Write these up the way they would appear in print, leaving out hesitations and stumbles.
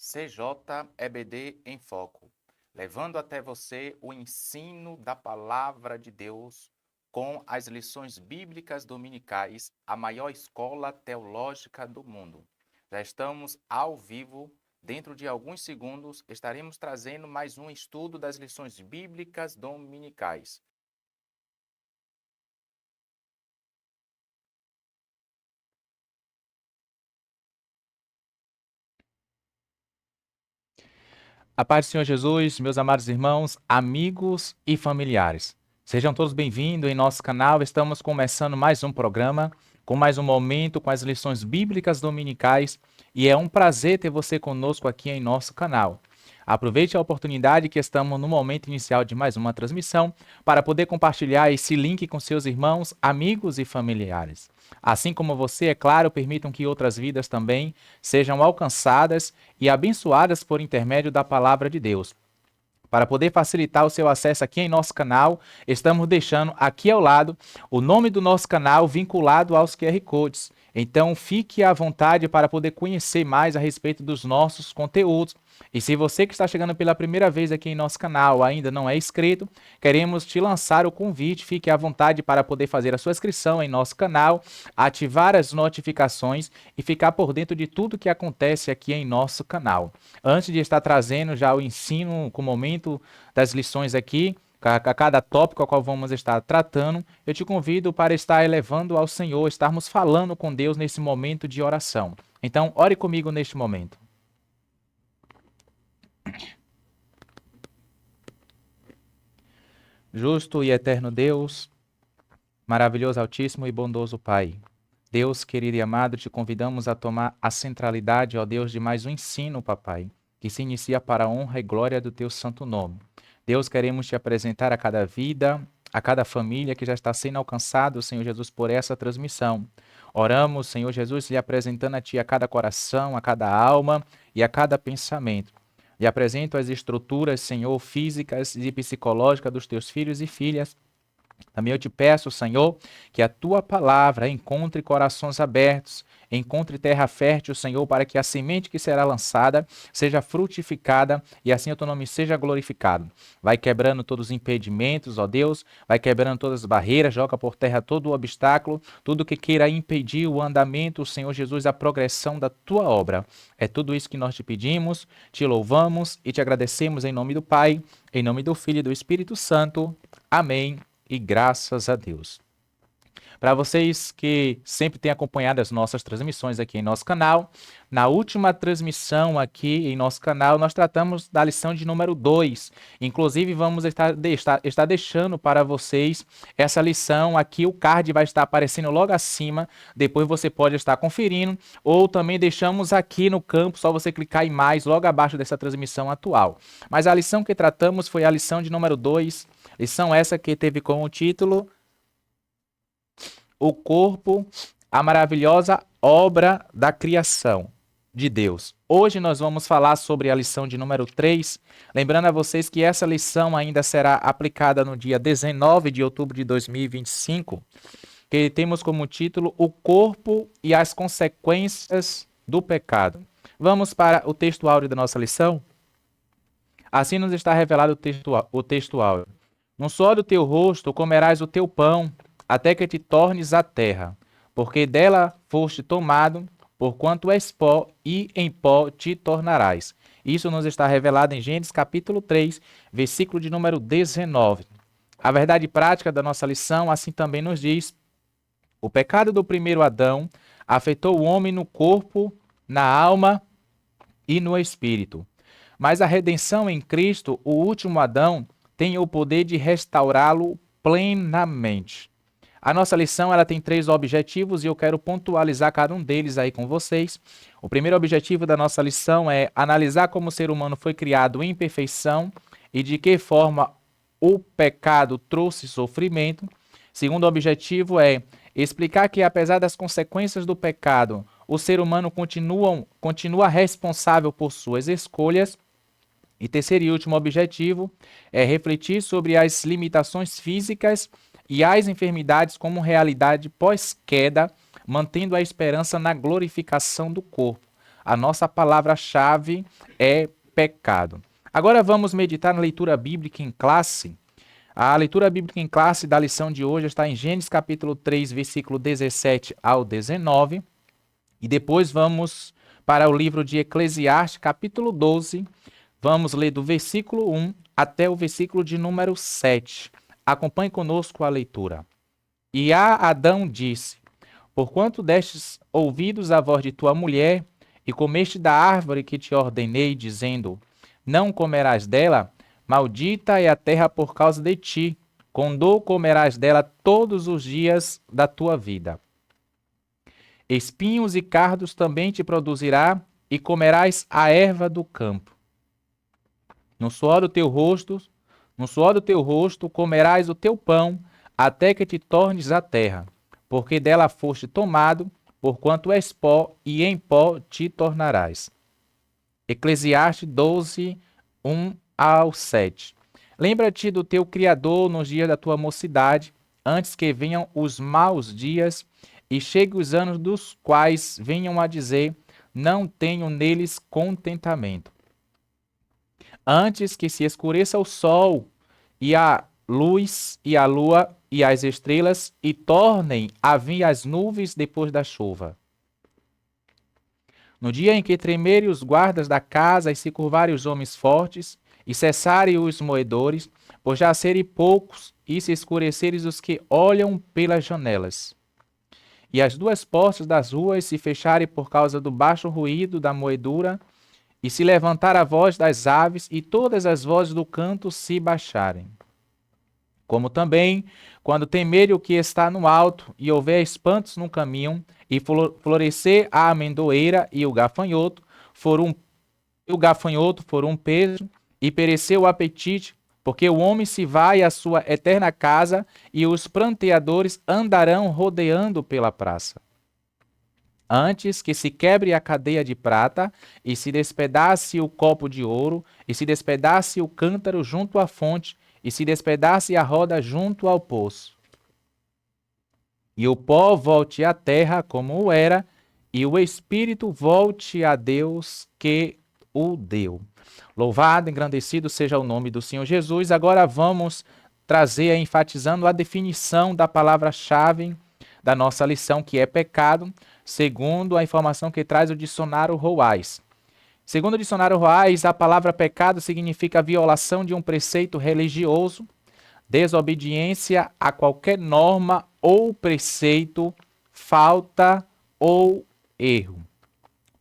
CJ EBD em Foco, levando até você o ensino da Palavra de Deus com as lições bíblicas dominicais, a maior escola teológica do mundo. Já estamos ao vivo. Dentro de alguns segundos, estaremos trazendo mais um estudo das lições bíblicas dominicais. A paz do Senhor Jesus, meus amados irmãos, amigos e familiares. Sejam todos bem-vindos em nosso canal. Estamos começando mais um programa, com mais um momento com as lições bíblicas dominicais, e é um prazer ter você conosco aqui em nosso canal. Aproveite a oportunidade que estamos no momento inicial de mais uma transmissão para poder compartilhar esse link com seus irmãos, amigos e familiares. Assim como você, é claro, permitam que outras vidas também sejam alcançadas e abençoadas por intermédio da palavra de Deus. Para poder facilitar o seu acesso aqui em nosso canal, estamos deixando aqui ao lado o nome do nosso canal vinculado aos QR Codes. Então, fique à vontade para poder conhecer mais a respeito dos nossos conteúdos. E se você que está chegando pela primeira vez aqui em nosso canal ainda não é inscrito, queremos te lançar o convite. Fique à vontade para poder fazer a sua inscrição em nosso canal, ativar as notificações e ficar por dentro de tudo que acontece aqui em nosso canal. Antes de estar trazendo já o ensino com o momento das lições aqui, a cada tópico ao qual vamos estar tratando, eu te convido para estar elevando ao Senhor, estarmos falando com Deus nesse momento de oração. Então, ore comigo neste momento. Justo e eterno Deus, maravilhoso, altíssimo e bondoso Pai. Deus, querido e amado, te convidamos a tomar a centralidade, ó Deus, de mais um ensino, papai, que se inicia para a honra e glória do teu santo nome. Deus, queremos te apresentar a cada vida, a cada família que já está sendo alcançado, Senhor Jesus, por essa transmissão. Oramos, Senhor Jesus, lhe apresentando a ti a cada coração, a cada alma e a cada pensamento. Lhe apresento as estruturas, Senhor, físicas e psicológicas dos teus filhos e filhas. Também eu te peço, Senhor, que a tua palavra encontre corações abertos, encontre terra fértil, Senhor, para que a semente que será lançada seja frutificada e assim o teu nome seja glorificado. Vai quebrando todos os impedimentos, ó Deus, vai quebrando todas as barreiras, joga por terra todo o obstáculo, tudo que queira impedir o andamento, Senhor Jesus, a progressão da tua obra. É tudo isso que nós te pedimos, te louvamos e te agradecemos em nome do Pai, em nome do Filho e do Espírito Santo. Amém. E graças a Deus. Para vocês que sempre têm acompanhado as nossas transmissões aqui em nosso canal, na última transmissão aqui em nosso canal, nós tratamos da lição de número 2. Inclusive, vamos estar deixando para vocês essa lição aqui. O card vai estar aparecendo logo acima. Depois você pode estar conferindo. Ou também deixamos aqui no campo, só você clicar em mais, logo abaixo dessa transmissão atual. Mas a lição que tratamos foi a lição de número 2. Lição essa que teve como título O Corpo, a maravilhosa obra da criação de Deus. Hoje nós vamos falar sobre a lição de número 3, lembrando a vocês que essa lição ainda será aplicada no dia 19 de outubro de 2025, que temos como título O Corpo e as Consequências do Pecado. Vamos para o texto áureo da nossa lição? Assim nos está revelado o texto áureo. No suor do teu rosto comerás o teu pão, até que te tornes a terra, porque dela foste tomado, porquanto és pó, e em pó te tornarás. Isso nos está revelado em Gênesis capítulo 3, versículo de número 19. A verdade prática da nossa lição assim também nos diz: o pecado do primeiro Adão afetou o homem no corpo, na alma e no espírito. Mas a redenção em Cristo, o último Adão, tem o poder de restaurá-lo plenamente. A nossa lição ela tem 3 objetivos e eu quero pontualizar cada um deles aí com vocês. O primeiro objetivo da nossa lição é analisar como o ser humano foi criado em perfeição e de que forma o pecado trouxe sofrimento. Segundo objetivo é explicar que, apesar das consequências do pecado, o ser humano continua responsável por suas escolhas. E terceiro e último objetivo é refletir sobre as limitações físicas e as enfermidades como realidade pós-queda, mantendo a esperança na glorificação do corpo. a nossa palavra-chave é pecado. Agora vamos meditar na leitura bíblica em classe. A leitura bíblica em classe da lição de hoje está em Gênesis capítulo 3, versículo 17 ao 19. E depois vamos para o livro de Eclesiastes, capítulo 12. Vamos ler do versículo 1 até o versículo de número 7. Acompanhe conosco a leitura. E a Adão disse: porquanto destes ouvidos à voz de tua mulher, e comeste da árvore que te ordenei, dizendo: não comerás dela, maldita é a terra por causa de ti, com dor comerás dela todos os dias da tua vida. Espinhos e cardos também te produzirá, e comerás a erva do campo. No suor do teu rosto comerás o teu pão, até que te tornes a terra, porque dela foste tomado, porquanto és pó, e em pó te tornarás. Eclesiastes 12, 1 ao 7. Lembra-te do teu Criador nos dias da tua mocidade, antes que venham os maus dias, e cheguem os anos dos quais venham a dizer: não tenho neles contentamento. Antes que se escureça o sol, e a luz, e a lua, e as estrelas, e tornem a vir as nuvens depois da chuva. No dia em que tremerem os guardas da casa, e se curvarem os homens fortes, e cessarem os moedores, por já serem poucos, e se escurecerem os que olham pelas janelas. E as duas portas das ruas se fecharem por causa do baixo ruído da moedura, e se levantar a voz das aves, e todas as vozes do canto se baixarem. Como também, quando temerem o que está no alto, e houver espantos no caminho, e florescer a amendoeira e o gafanhoto for um peso, e perecer o apetite, porque o homem se vai à sua eterna casa, e os pranteadores andarão rodeando pela praça. Antes que se quebre a cadeia de prata, e se despedace o copo de ouro, e se despedace o cântaro junto à fonte, e se despedace a roda junto ao poço. E o pó volte à terra como era, e o espírito volte a Deus que o deu. Louvado, engrandecido seja o nome do Senhor Jesus. Agora vamos trazer, enfatizando a definição da palavra-chave da nossa lição, que é pecado, segundo a informação que traz o dicionário Roais. Segundo o dicionário Roais, a palavra pecado significa violação de um preceito religioso, desobediência a qualquer norma ou preceito, falta ou erro.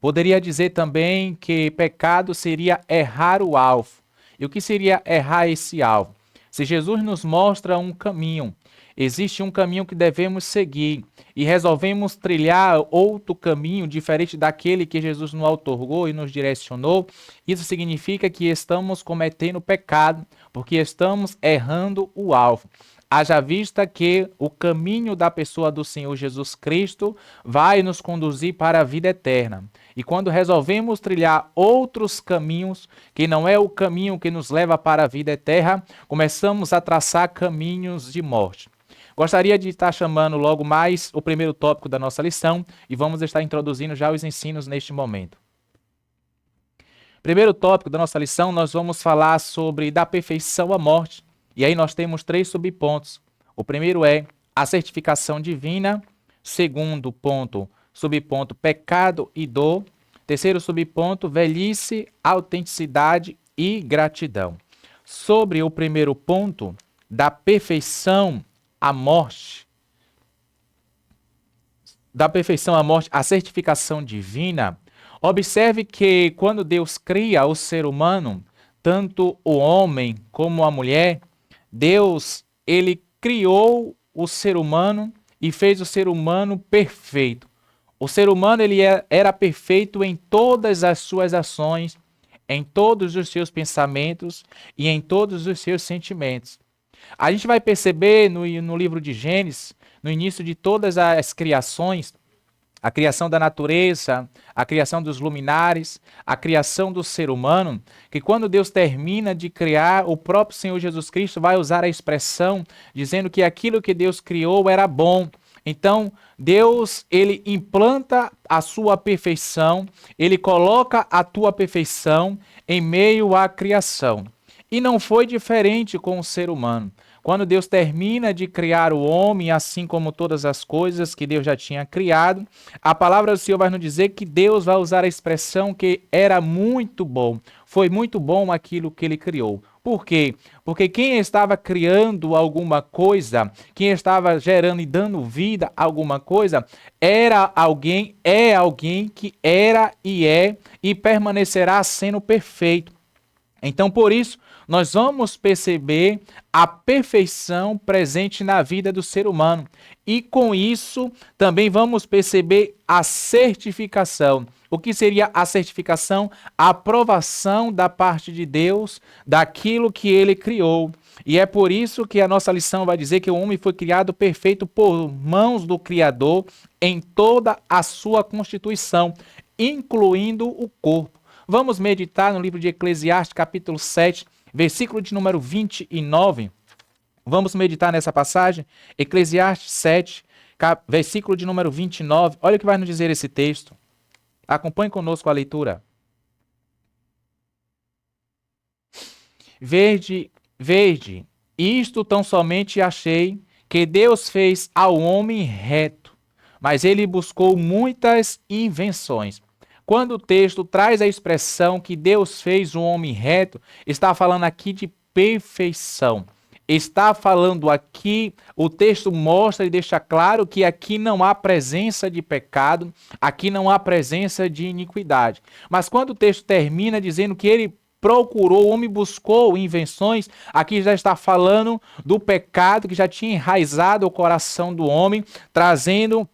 Poderia dizer também que pecado seria errar o alvo. E o que seria errar esse alvo? Se Jesus nos mostra um caminho, existe um caminho que devemos seguir e resolvemos trilhar outro caminho diferente daquele que Jesus nos outorgou e nos direcionou, isso significa que estamos cometendo pecado, porque estamos errando o alvo. Haja vista que o caminho da pessoa do Senhor Jesus Cristo vai nos conduzir para a vida eterna. E quando resolvemos trilhar outros caminhos, que não é o caminho que nos leva para a vida eterna, começamos a traçar caminhos de morte. Gostaria de estar chamando logo mais o primeiro tópico da nossa lição e vamos estar introduzindo já os ensinos neste momento. Primeiro tópico da nossa lição, nós vamos falar sobre da perfeição à morte. E aí nós temos 3 subpontos. O primeiro é a certificação divina. Segundo ponto, subponto, pecado e dor. Terceiro subponto, velhice, autenticidade e gratidão. Sobre o primeiro ponto, da perfeição à morte, a certificação divina, observe que quando Deus cria o ser humano, tanto o homem como a mulher, Deus, ele criou o ser humano e fez o ser humano perfeito. O ser humano ele era perfeito em todas as suas ações, em todos os seus pensamentos e em todos os seus sentimentos. A gente vai perceber no livro de Gênesis, no início de todas as criações, a criação da natureza, a criação dos luminares, a criação do ser humano, que quando Deus termina de criar, o próprio Senhor Jesus Cristo vai usar a expressão dizendo que aquilo que Deus criou era bom. Então, Deus, ele implanta a sua perfeição, ele coloca a tua perfeição em meio à criação. E não foi diferente com o ser humano. Quando Deus termina de criar o homem, assim como todas as coisas que Deus já tinha criado, a palavra do Senhor vai nos dizer que Deus vai usar a expressão que era muito bom. Foi muito bom aquilo que ele criou. Por quê? Porque quem estava criando alguma coisa, quem estava gerando e dando vida a alguma coisa, era alguém, é alguém que era e é e permanecerá sendo perfeito. Então, por isso, nós vamos perceber a perfeição presente na vida do ser humano. E com isso, também vamos perceber a certificação. O que seria a certificação? A aprovação da parte de Deus daquilo que ele criou. E é por isso que a nossa lição vai dizer que o homem foi criado perfeito por mãos do Criador em toda a sua constituição, incluindo o corpo. Vamos meditar no livro de Eclesiastes, capítulo 7, versículo de número 29. Vamos meditar nessa passagem. Eclesiastes 7, versículo de número 29. Olha o que vai nos dizer esse texto. Acompanhe conosco a leitura. Vede, isto tão somente achei, que Deus fez ao homem reto, mas ele buscou muitas invenções. Quando o texto traz a expressão que Deus fez o homem reto, está falando aqui de perfeição. Está falando aqui, o texto mostra e deixa claro que aqui não há presença de pecado, aqui não há presença de iniquidade. Mas quando o texto termina dizendo que ele procurou, o homem buscou invenções, aqui já está falando do pecado que já tinha enraizado o coração do homem, trazendo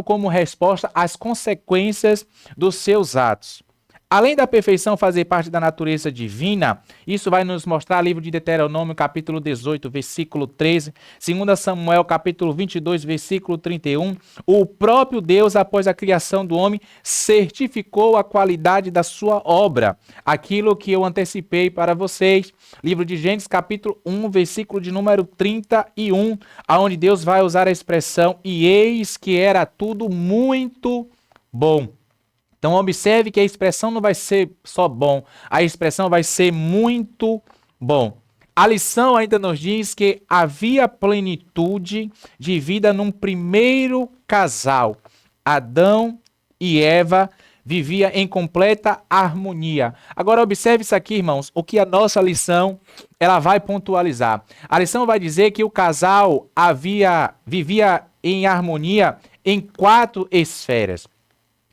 como resposta as consequências dos seus atos. Além da perfeição fazer parte da natureza divina, isso vai nos mostrar livro de Deuteronômio, capítulo 18, versículo 13, 2 Samuel, capítulo 22, versículo 31, o próprio Deus, após a criação do homem, certificou a qualidade da sua obra, aquilo que eu antecipei para vocês. Livro de Gênesis, capítulo 1, versículo de número 31, aonde Deus vai usar a expressão, e eis que era tudo muito bom. Então, observe que a expressão não vai ser só bom, a expressão vai ser muito bom. A lição ainda nos diz que havia plenitude de vida num primeiro casal. Adão e Eva viviam em completa harmonia. Agora, observe isso aqui, irmãos, o que a nossa lição ela vai pontualizar. A lição vai dizer que o casal vivia em harmonia em 4 esferas.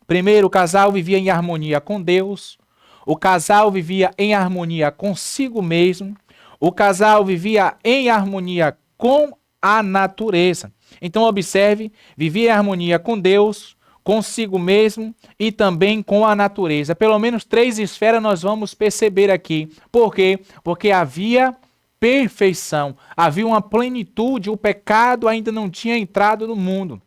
Primeiro, o casal vivia em harmonia com Deus, o casal vivia em harmonia consigo mesmo, o casal vivia em harmonia com a natureza. Então, observe, vivia em harmonia com Deus, consigo mesmo e também com a natureza. Pelo menos 3 esferas nós vamos perceber aqui. Por quê? Porque havia perfeição, havia uma plenitude, o pecado ainda não tinha entrado no mundo.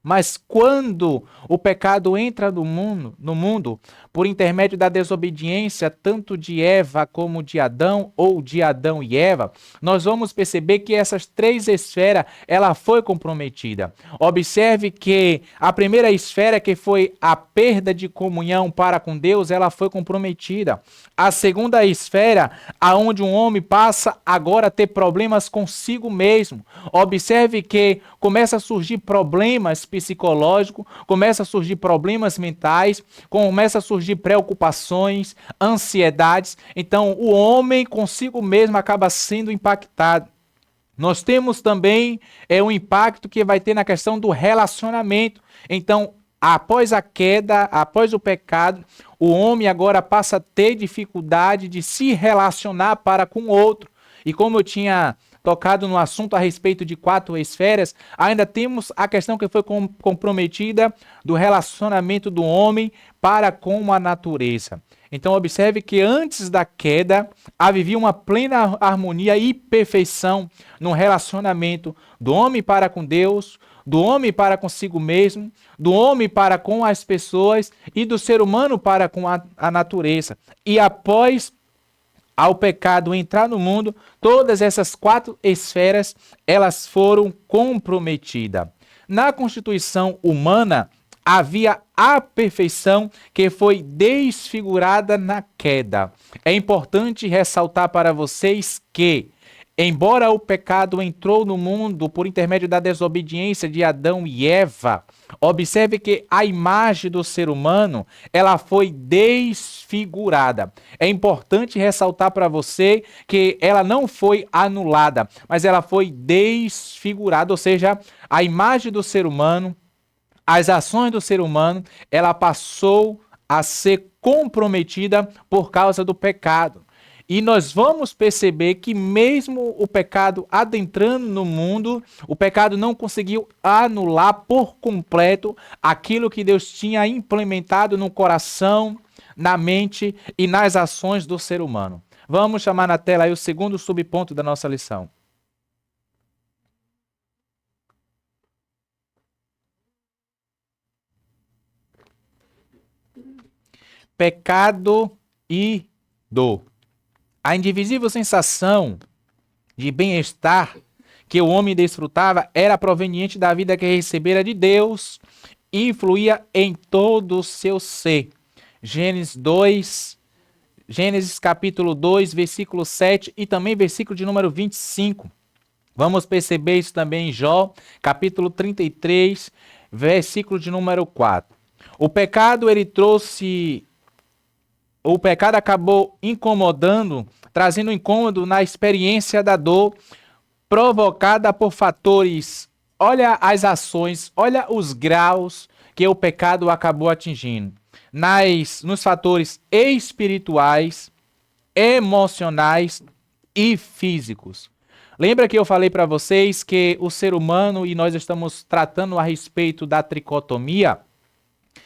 Mas quando o pecado entra no mundo, por intermédio da desobediência, tanto de Eva como de Adão, ou de Adão e Eva, nós vamos perceber que essas 3 esferas, ela foi comprometida. Observe que a primeira esfera, que foi a perda de comunhão para com Deus, ela foi comprometida. A segunda esfera, aonde um homem passa agora a ter problemas consigo mesmo. Observe que começa a surgir problemas psicológicos, começa a surgir problemas mentais, começa a surgir preocupações, ansiedades. Então, o homem consigo mesmo acaba sendo impactado. Nós temos também um impacto que vai ter na questão do relacionamento. Então, após a queda, após o pecado, o homem agora passa a ter dificuldade de se relacionar para com o outro. E como eu tinha tocado no assunto a respeito de 4 esferas, ainda temos a questão que foi comprometida do relacionamento do homem para com a natureza. Então, observe que antes da queda, havia uma plena harmonia e perfeição no relacionamento do homem para com Deus, do homem para consigo mesmo, do homem para com as pessoas e do ser humano para com a natureza. E após ao pecado entrar no mundo, todas essas 4 esferas, elas foram comprometidas. Na constituição humana, havia a perfeição que foi desfigurada na queda. É importante ressaltar para vocês que, embora o pecado entrou no mundo por intermédio da desobediência de Adão e Eva, observe que a imagem do ser humano, ela foi desfigurada. É importante ressaltar para você que ela não foi anulada, mas ela foi desfigurada, ou seja, a imagem do ser humano, as ações do ser humano, ela passou a ser comprometida por causa do pecado. E nós vamos perceber que mesmo o pecado adentrando no mundo, o pecado não conseguiu anular por completo aquilo que Deus tinha implementado no coração, na mente e nas ações do ser humano. Vamos chamar na tela aí o segundo subponto da nossa lição. Pecado e dor. A indivisível sensação de bem-estar que o homem desfrutava era proveniente da vida que recebera de Deus e influía em todo o seu ser. Gênesis capítulo 2, versículo 7 e também versículo de número 25. Vamos perceber isso também em Jó, capítulo 33, versículo de número 4. O pecado acabou incomodando, trazendo incômodo na experiência da dor provocada por fatores. Olha as ações, olha os graus que o pecado acabou atingindo. Nos fatores espirituais, emocionais e físicos. Lembra que eu falei para vocês que o ser humano, e nós estamos tratando a respeito da tricotomia,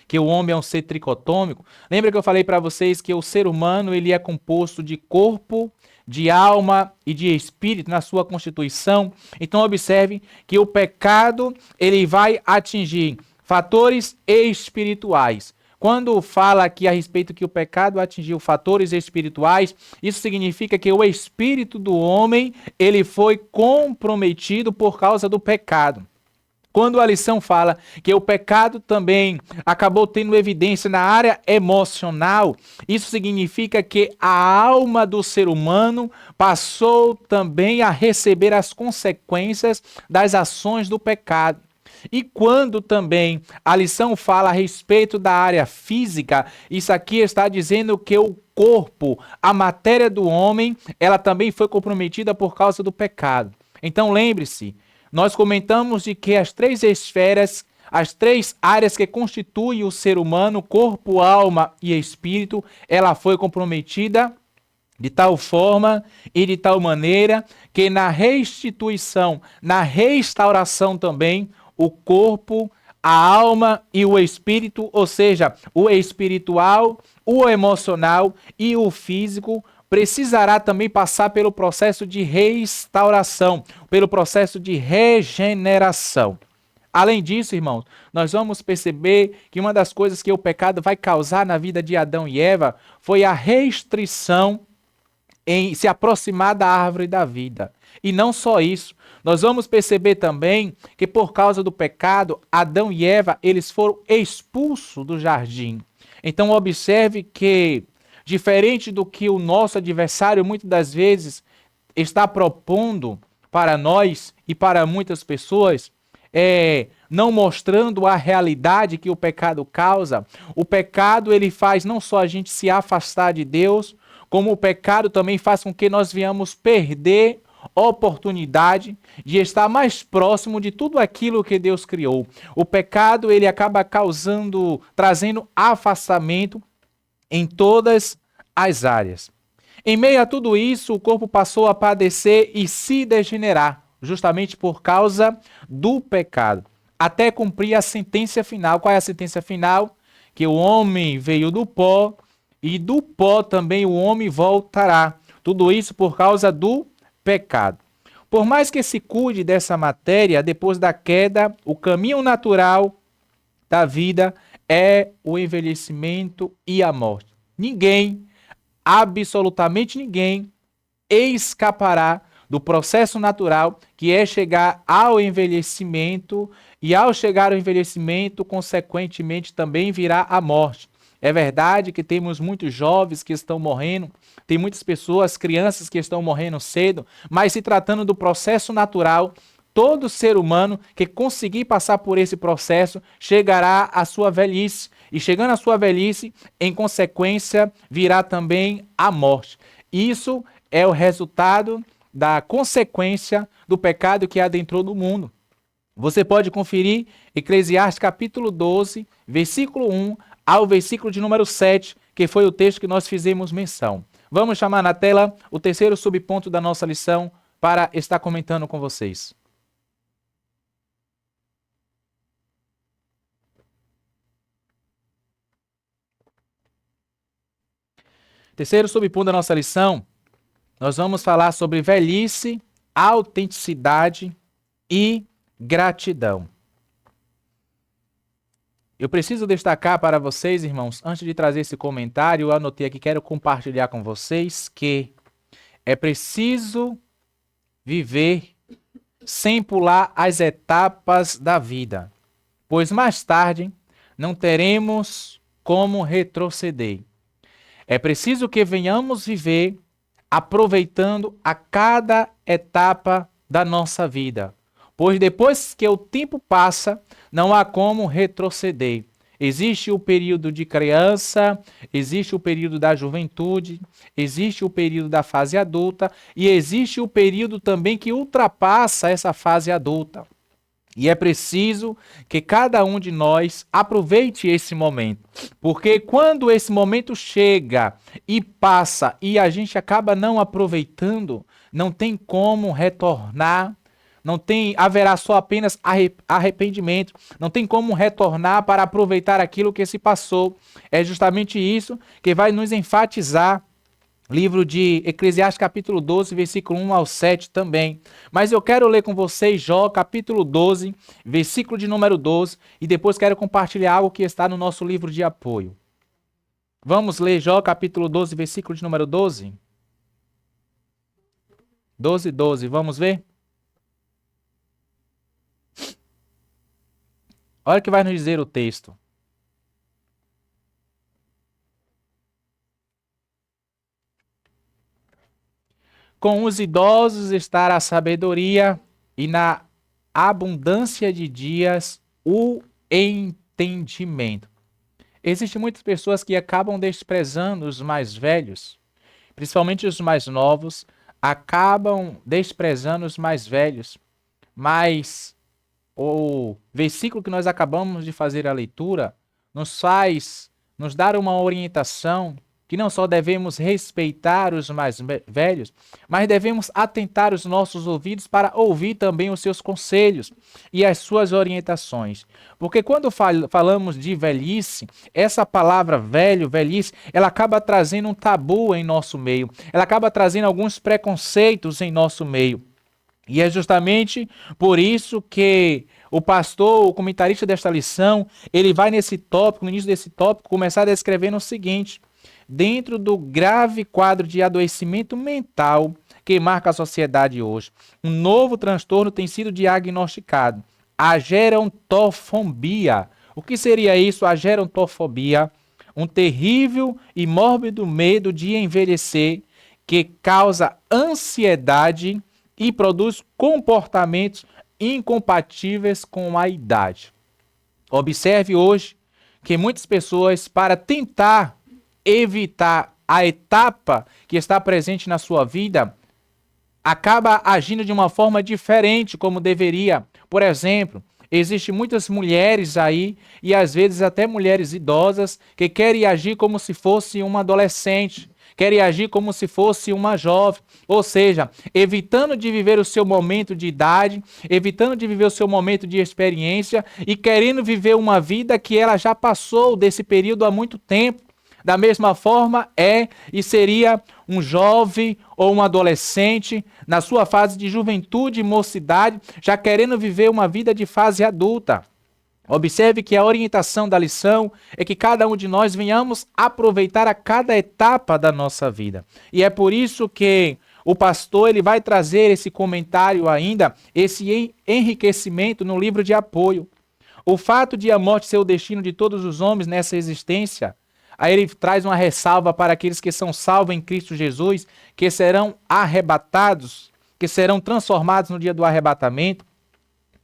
que o homem é um ser tricotômico? Lembra que eu falei para vocês que o ser humano ele é composto de corpo, de alma e de espírito na sua constituição? Então observe que o pecado ele vai atingir fatores espirituais. Quando fala aqui a respeito que o pecado atingiu fatores espirituais, isso significa que o espírito do homem ele foi comprometido por causa do pecado. Quando a lição fala que o pecado também acabou tendo evidência na área emocional, isso significa que a alma do ser humano passou também a receber as consequências das ações do pecado. E quando também a lição fala a respeito da área física, isso aqui está dizendo que o corpo, a matéria do homem, ela também foi comprometida por causa do pecado. Então lembre-se, nós comentamos de que as 3 esferas, as 3 áreas que constituem o ser humano, corpo, alma e espírito, ela foi comprometida de tal forma e de tal maneira que na restituição, na restauração também, o corpo, a alma e o espírito, ou seja, o espiritual, o emocional e o físico, precisará também passar pelo processo de restauração, pelo processo de regeneração. Além disso, irmãos, nós vamos perceber que uma das coisas que o pecado vai causar na vida de Adão e Eva foi a restrição em se aproximar da árvore da vida. E não só isso, nós vamos perceber também que por causa do pecado, Adão e Eva, eles foram expulsos do jardim. Então observe que, diferente do que o nosso adversário muitas das vezes está propondo para nós e para muitas pessoas, não mostrando a realidade que o pecado causa, o pecado ele faz não só a gente se afastar de Deus, como o pecado também faz com que nós venhamos perder oportunidade de estar mais próximo de tudo aquilo que Deus criou. O pecado ele acaba trazendo afastamento em todas as áreas. Em meio a tudo isso, o corpo passou a padecer e se degenerar, justamente por causa do pecado, até cumprir a sentença final. Qual é a sentença final? Que o homem veio do pó e do pó também o homem voltará. Tudo isso por causa do pecado. Por mais que se cuide dessa matéria, depois da queda, o caminho natural da vida é o envelhecimento e a morte. Ninguém absolutamente ninguém escapará do processo natural que é chegar ao envelhecimento, e ao chegar ao envelhecimento, consequentemente, também virá a morte. É verdade que temos muitos jovens que estão morrendo, tem muitas pessoas, crianças que estão morrendo cedo, mas se tratando do processo natural, todo ser humano que conseguir passar por esse processo chegará à sua velhice. E chegando à sua velhice, em consequência, virá também a morte. Isso é o resultado da consequência do pecado que adentrou no mundo. Você pode conferir Eclesiastes capítulo 12, versículo 1 ao versículo de número 7, que foi o texto que nós fizemos menção. Vamos chamar na tela o terceiro subponto da nossa lição para estar comentando com vocês. Terceiro subponto da nossa lição, nós vamos falar sobre velhice, autenticidade e gratidão. Eu preciso destacar para vocês, irmãos, antes de trazer esse comentário, eu anotei aqui, quero compartilhar com vocês que é preciso viver sem pular as etapas da vida, pois mais tarde não teremos como retroceder. É preciso que venhamos viver aproveitando a cada etapa da nossa vida, pois depois que o tempo passa, não há como retroceder. Existe o período de criança, existe o período da juventude, existe o período da fase adulta e existe o período também que ultrapassa essa fase adulta. E é preciso que cada um de nós aproveite esse momento, porque quando esse momento chega e passa e a gente acaba não aproveitando, não tem como retornar, haverá só apenas arrependimento, não tem como retornar para aproveitar aquilo que se passou. É justamente isso que vai nos enfatizar livro de Eclesiastes capítulo 12, versículo 1 ao 7 também. Mas eu quero ler com vocês Jó capítulo 12, versículo de número 12, e depois quero compartilhar algo que está no nosso livro de apoio. Vamos ler Jó capítulo 12, versículo de número 12? 12, vamos ver? Olha o que vai nos dizer o texto. Com os idosos estará a sabedoria, e na abundância de dias o entendimento. Existem muitas pessoas que acabam desprezando os mais velhos, principalmente os mais novos, acabam desprezando os mais velhos, mas o versículo que nós acabamos de fazer a leitura nos dar uma orientação que não só devemos respeitar os mais velhos, mas devemos atentar os nossos ouvidos para ouvir também os seus conselhos e as suas orientações. Porque quando falamos de velhice, essa palavra velho, velhice, ela acaba trazendo um tabu em nosso meio, ela acaba trazendo alguns preconceitos em nosso meio. E é justamente por isso que o pastor, o comentarista desta lição, ele vai nesse tópico, no início desse tópico, começar descrevendo o seguinte: dentro do grave quadro de adoecimento mental que marca a sociedade hoje, um novo transtorno tem sido diagnosticado, a gerontofobia. O que seria isso, a gerontofobia? Um terrível e mórbido medo de envelhecer que causa ansiedade e produz comportamentos incompatíveis com a idade. Observe hoje que muitas pessoas, para tentar evitar a etapa que está presente na sua vida, acaba agindo de uma forma diferente como deveria. Por exemplo, existem muitas mulheres aí, e às vezes até mulheres idosas, que querem agir como se fosse uma adolescente, querem agir como se fosse uma jovem, ou seja, evitando de viver o seu momento de idade, evitando de viver o seu momento de experiência e querendo viver uma vida que ela já passou desse período há muito tempo. Da mesma forma é e seria um jovem ou um adolescente na sua fase de juventude e mocidade, já querendo viver uma vida de fase adulta. Observe que a orientação da lição é que cada um de nós venhamos aproveitar a cada etapa da nossa vida. E é por isso que o pastor ele vai trazer esse comentário ainda, esse enriquecimento no livro de apoio. O fato de a morte ser o destino de todos os homens nessa existência, aí ele traz uma ressalva para aqueles que são salvos em Cristo Jesus, que serão arrebatados, que serão transformados no dia do arrebatamento.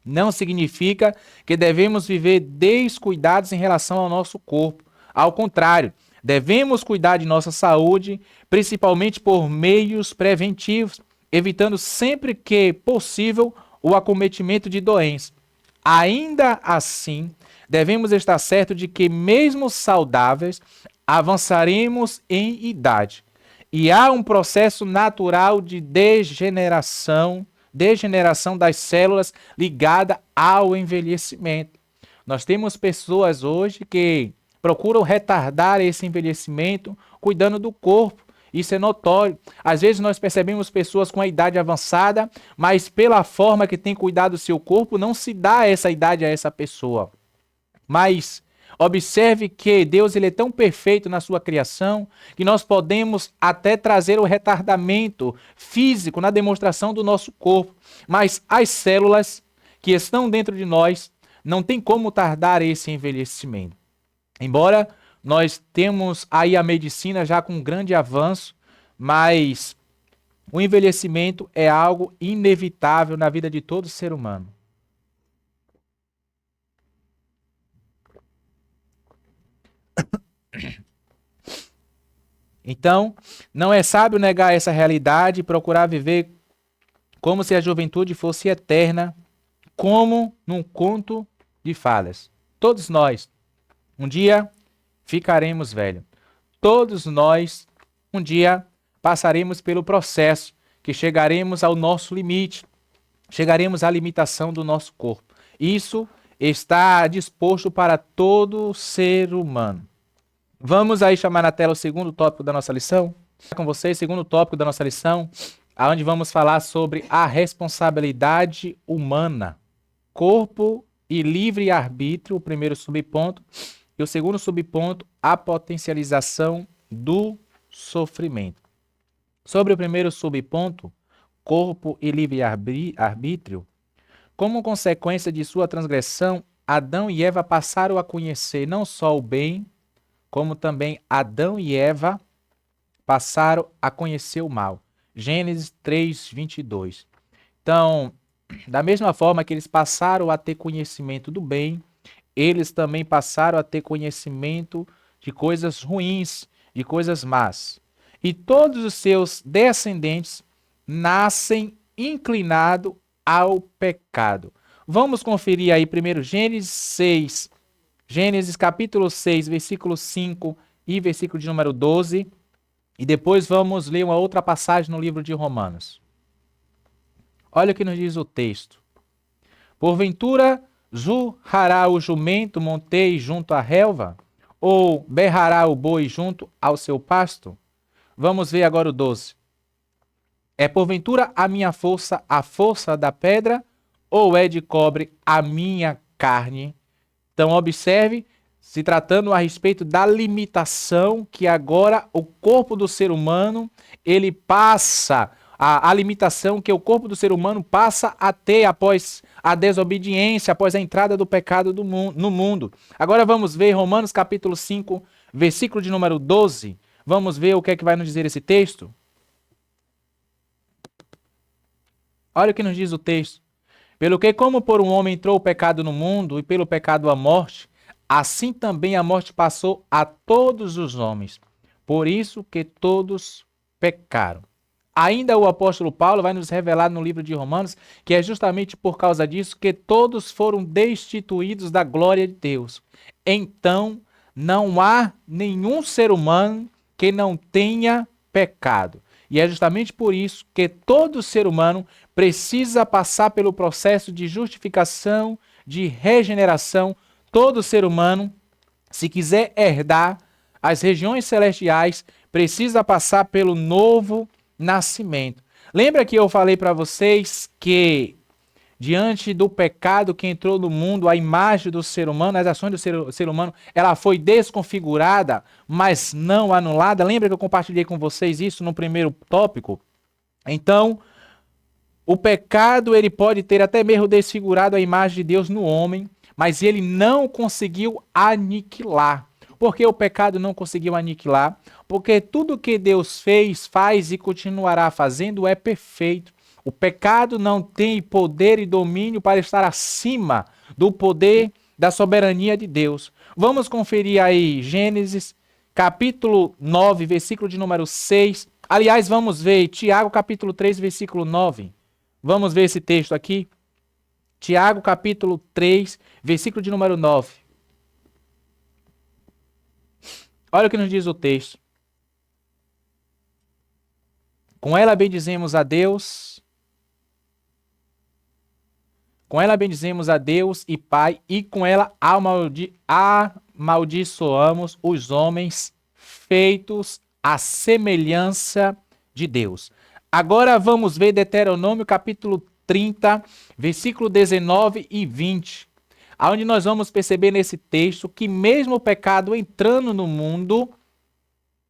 Não significa que devemos viver descuidados em relação ao nosso corpo. Ao contrário, devemos cuidar de nossa saúde, principalmente por meios preventivos, evitando sempre que possível o acometimento de doenças. Ainda assim, devemos estar certos de que, mesmo saudáveis, avançaremos em idade. E há um processo natural de degeneração das células ligada ao envelhecimento. Nós temos pessoas hoje que procuram retardar esse envelhecimento cuidando do corpo. Isso é notório. Às vezes nós percebemos pessoas com a idade avançada, mas pela forma que tem cuidado do seu corpo, não se dá essa idade a essa pessoa. Mas observe que Deus ele é tão perfeito na sua criação que nós podemos até trazer o retardamento físico na demonstração do nosso corpo. Mas as células que estão dentro de nós não tem como tardar esse envelhecimento. Embora nós temos aí a medicina já com um grande avanço, mas o envelhecimento é algo inevitável na vida de todo ser humano. Então, não é sábio negar essa realidade e procurar viver como se a juventude fosse eterna, como num conto de fadas. Todos nós, um dia, ficaremos velhos. Todos nós, um dia, passaremos pelo processo, que chegaremos ao nosso limite, chegaremos à limitação do nosso corpo. Isso está disposto para todo ser humano. Vamos aí chamar na tela o segundo tópico da nossa lição? Com vocês, segundo tópico da nossa lição, onde vamos falar sobre a responsabilidade humana, corpo e livre-arbítrio, o primeiro subponto, e o segundo subponto, a potencialização do sofrimento. Sobre o primeiro subponto, corpo e livre-arbítrio, como consequência de sua transgressão, Adão e Eva passaram a conhecer não só o bem, como também Adão e Eva passaram a conhecer o mal. Gênesis 3:22. Então, da mesma forma que eles passaram a ter conhecimento do bem, eles também passaram a ter conhecimento de coisas ruins, de coisas más. E todos os seus descendentes nascem inclinados ao pecado. Vamos conferir aí primeiro Gênesis capítulo 6, versículo 5 e versículo de número 12. E depois vamos ler uma outra passagem no livro de Romanos. Olha o que nos diz o texto. Porventura, zurrará o jumento montei junto à relva? Ou berrará o boi junto ao seu pasto? Vamos ver agora o 12. É porventura a minha força a força da pedra? Ou é de cobre a minha carne? Então, observe, se tratando a respeito da limitação que agora o corpo do ser humano, ele passa, a limitação que o corpo do ser humano passa a ter após a desobediência, após a entrada do pecado no mundo. Agora vamos ver Romanos capítulo 5, versículo de número 12. Vamos ver o que é que vai nos dizer esse texto? Olha o que nos diz o texto. Pelo que, como por um homem entrou o pecado no mundo, e pelo pecado a morte, assim também a morte passou a todos os homens. Por isso que todos pecaram. Ainda o apóstolo Paulo vai nos revelar no livro de Romanos que é justamente por causa disso que todos foram destituídos da glória de Deus. Então, não há nenhum ser humano que não tenha pecado. E é justamente por isso que todo ser humano precisa passar pelo processo de justificação, de regeneração. Todo ser humano, se quiser herdar as regiões celestiais, precisa passar pelo novo nascimento. Lembra que eu falei para vocês que diante do pecado que entrou no mundo, a imagem do ser humano, as ações do ser humano, ela foi desconfigurada, mas não anulada. Lembra que eu compartilhei com vocês isso no primeiro tópico? Então, o pecado, ele pode ter até mesmo desfigurado a imagem de Deus no homem, mas ele não conseguiu aniquilar. Por que o pecado não conseguiu aniquilar? Porque tudo que Deus fez, faz e continuará fazendo é perfeito. O pecado não tem poder e domínio para estar acima do poder da soberania de Deus. Vamos conferir aí Gênesis, capítulo 9, versículo de número 6. Aliás, vamos ver Tiago, capítulo 3, versículo 9. Vamos ver esse texto aqui. Tiago, capítulo 3, versículo de número 9. Olha o que nos diz o texto. Com ela bendizemos a Deus. Com ela bendizemos a Deus e Pai, e com ela amaldiçoamos os homens feitos à semelhança de Deus. Agora vamos ver Deuteronômio capítulo 30, versículo 19 e 20, onde nós vamos perceber nesse texto que mesmo o pecado entrando no mundo,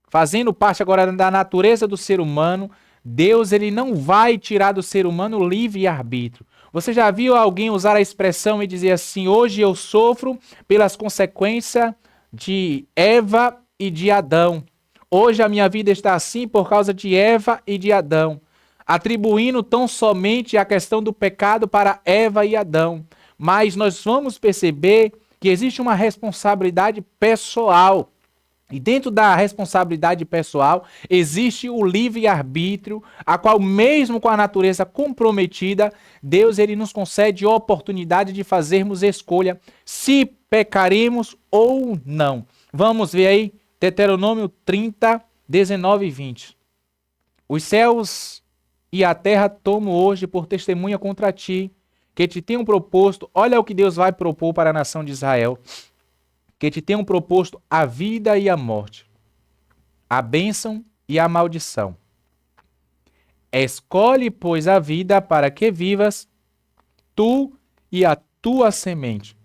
fazendo parte agora da natureza do ser humano, Deus ele não vai tirar do ser humano o livre-arbítrio. Você já viu alguém usar a expressão e dizer assim, hoje eu sofro pelas consequências de Eva e de Adão. Hoje a minha vida está assim por causa de Eva e de Adão. Atribuindo tão somente a questão do pecado para Eva e Adão. Mas nós vamos perceber que existe uma responsabilidade pessoal. E dentro da responsabilidade pessoal, existe o livre-arbítrio, a qual mesmo com a natureza comprometida, Deus ele nos concede a oportunidade de fazermos escolha se pecaremos ou não. Vamos ver aí, Deuteronômio 30, 19 e 20. Os céus e a terra tomo hoje por testemunha contra ti, que te tenho proposto, olha o que Deus vai propor para a nação de Israel, que te tenham proposto a vida e a morte, a bênção e a maldição. Escolhe, pois, a vida para que vivas, tu e a tua semente.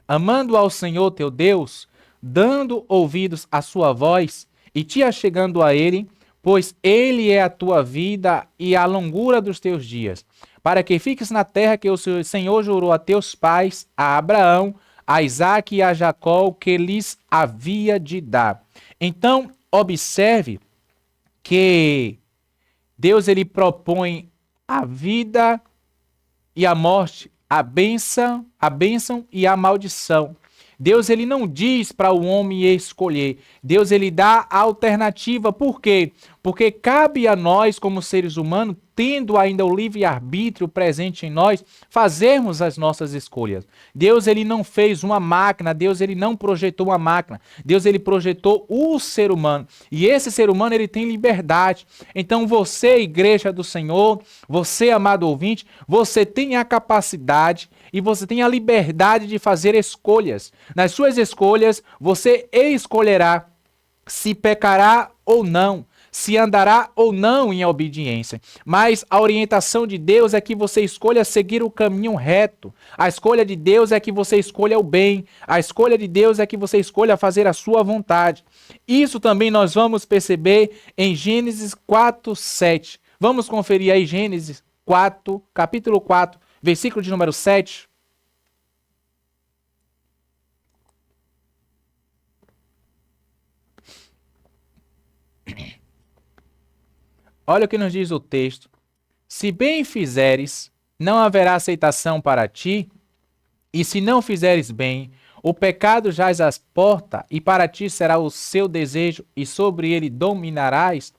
Amando ao Senhor teu Deus, dando ouvidos à sua voz e te achegando a Ele, pois Ele é a tua vida e a longura dos teus dias, para que fiques na terra que o Senhor jurou a teus pais, a Abraão, a Isaque e a Jacó, que lhes havia de dar. Então, observe que Deus ele propõe a vida e a morte, a bênção e a maldição. Deus ele não diz para o homem escolher. Deus ele dá a alternativa. Por quê? Porque cabe a nós, como seres humanos, tendo ainda o livre-arbítrio presente em nós, fazermos as nossas escolhas. Deus ele não fez uma máquina, Deus ele não projetou uma máquina. Deus ele projetou o ser humano. E esse ser humano ele tem liberdade. Então você, igreja do Senhor, você, amado ouvinte, você tem a capacidade e você tem a liberdade de fazer escolhas. Nas suas escolhas, você escolherá se pecará ou não, se andará ou não em obediência. Mas a orientação de Deus é que você escolha seguir o caminho reto. A escolha de Deus é que você escolha o bem. A escolha de Deus é que você escolha fazer a sua vontade. Isso também nós vamos perceber em Gênesis 4, 7. Vamos conferir aí Gênesis 4, capítulo 4, versículo de número 7. Olha o que nos diz o texto. Se bem fizeres, não haverá aceitação para ti, e se não fizeres bem, o pecado jaz às portas, e para ti será o seu desejo, e sobre ele dominarás.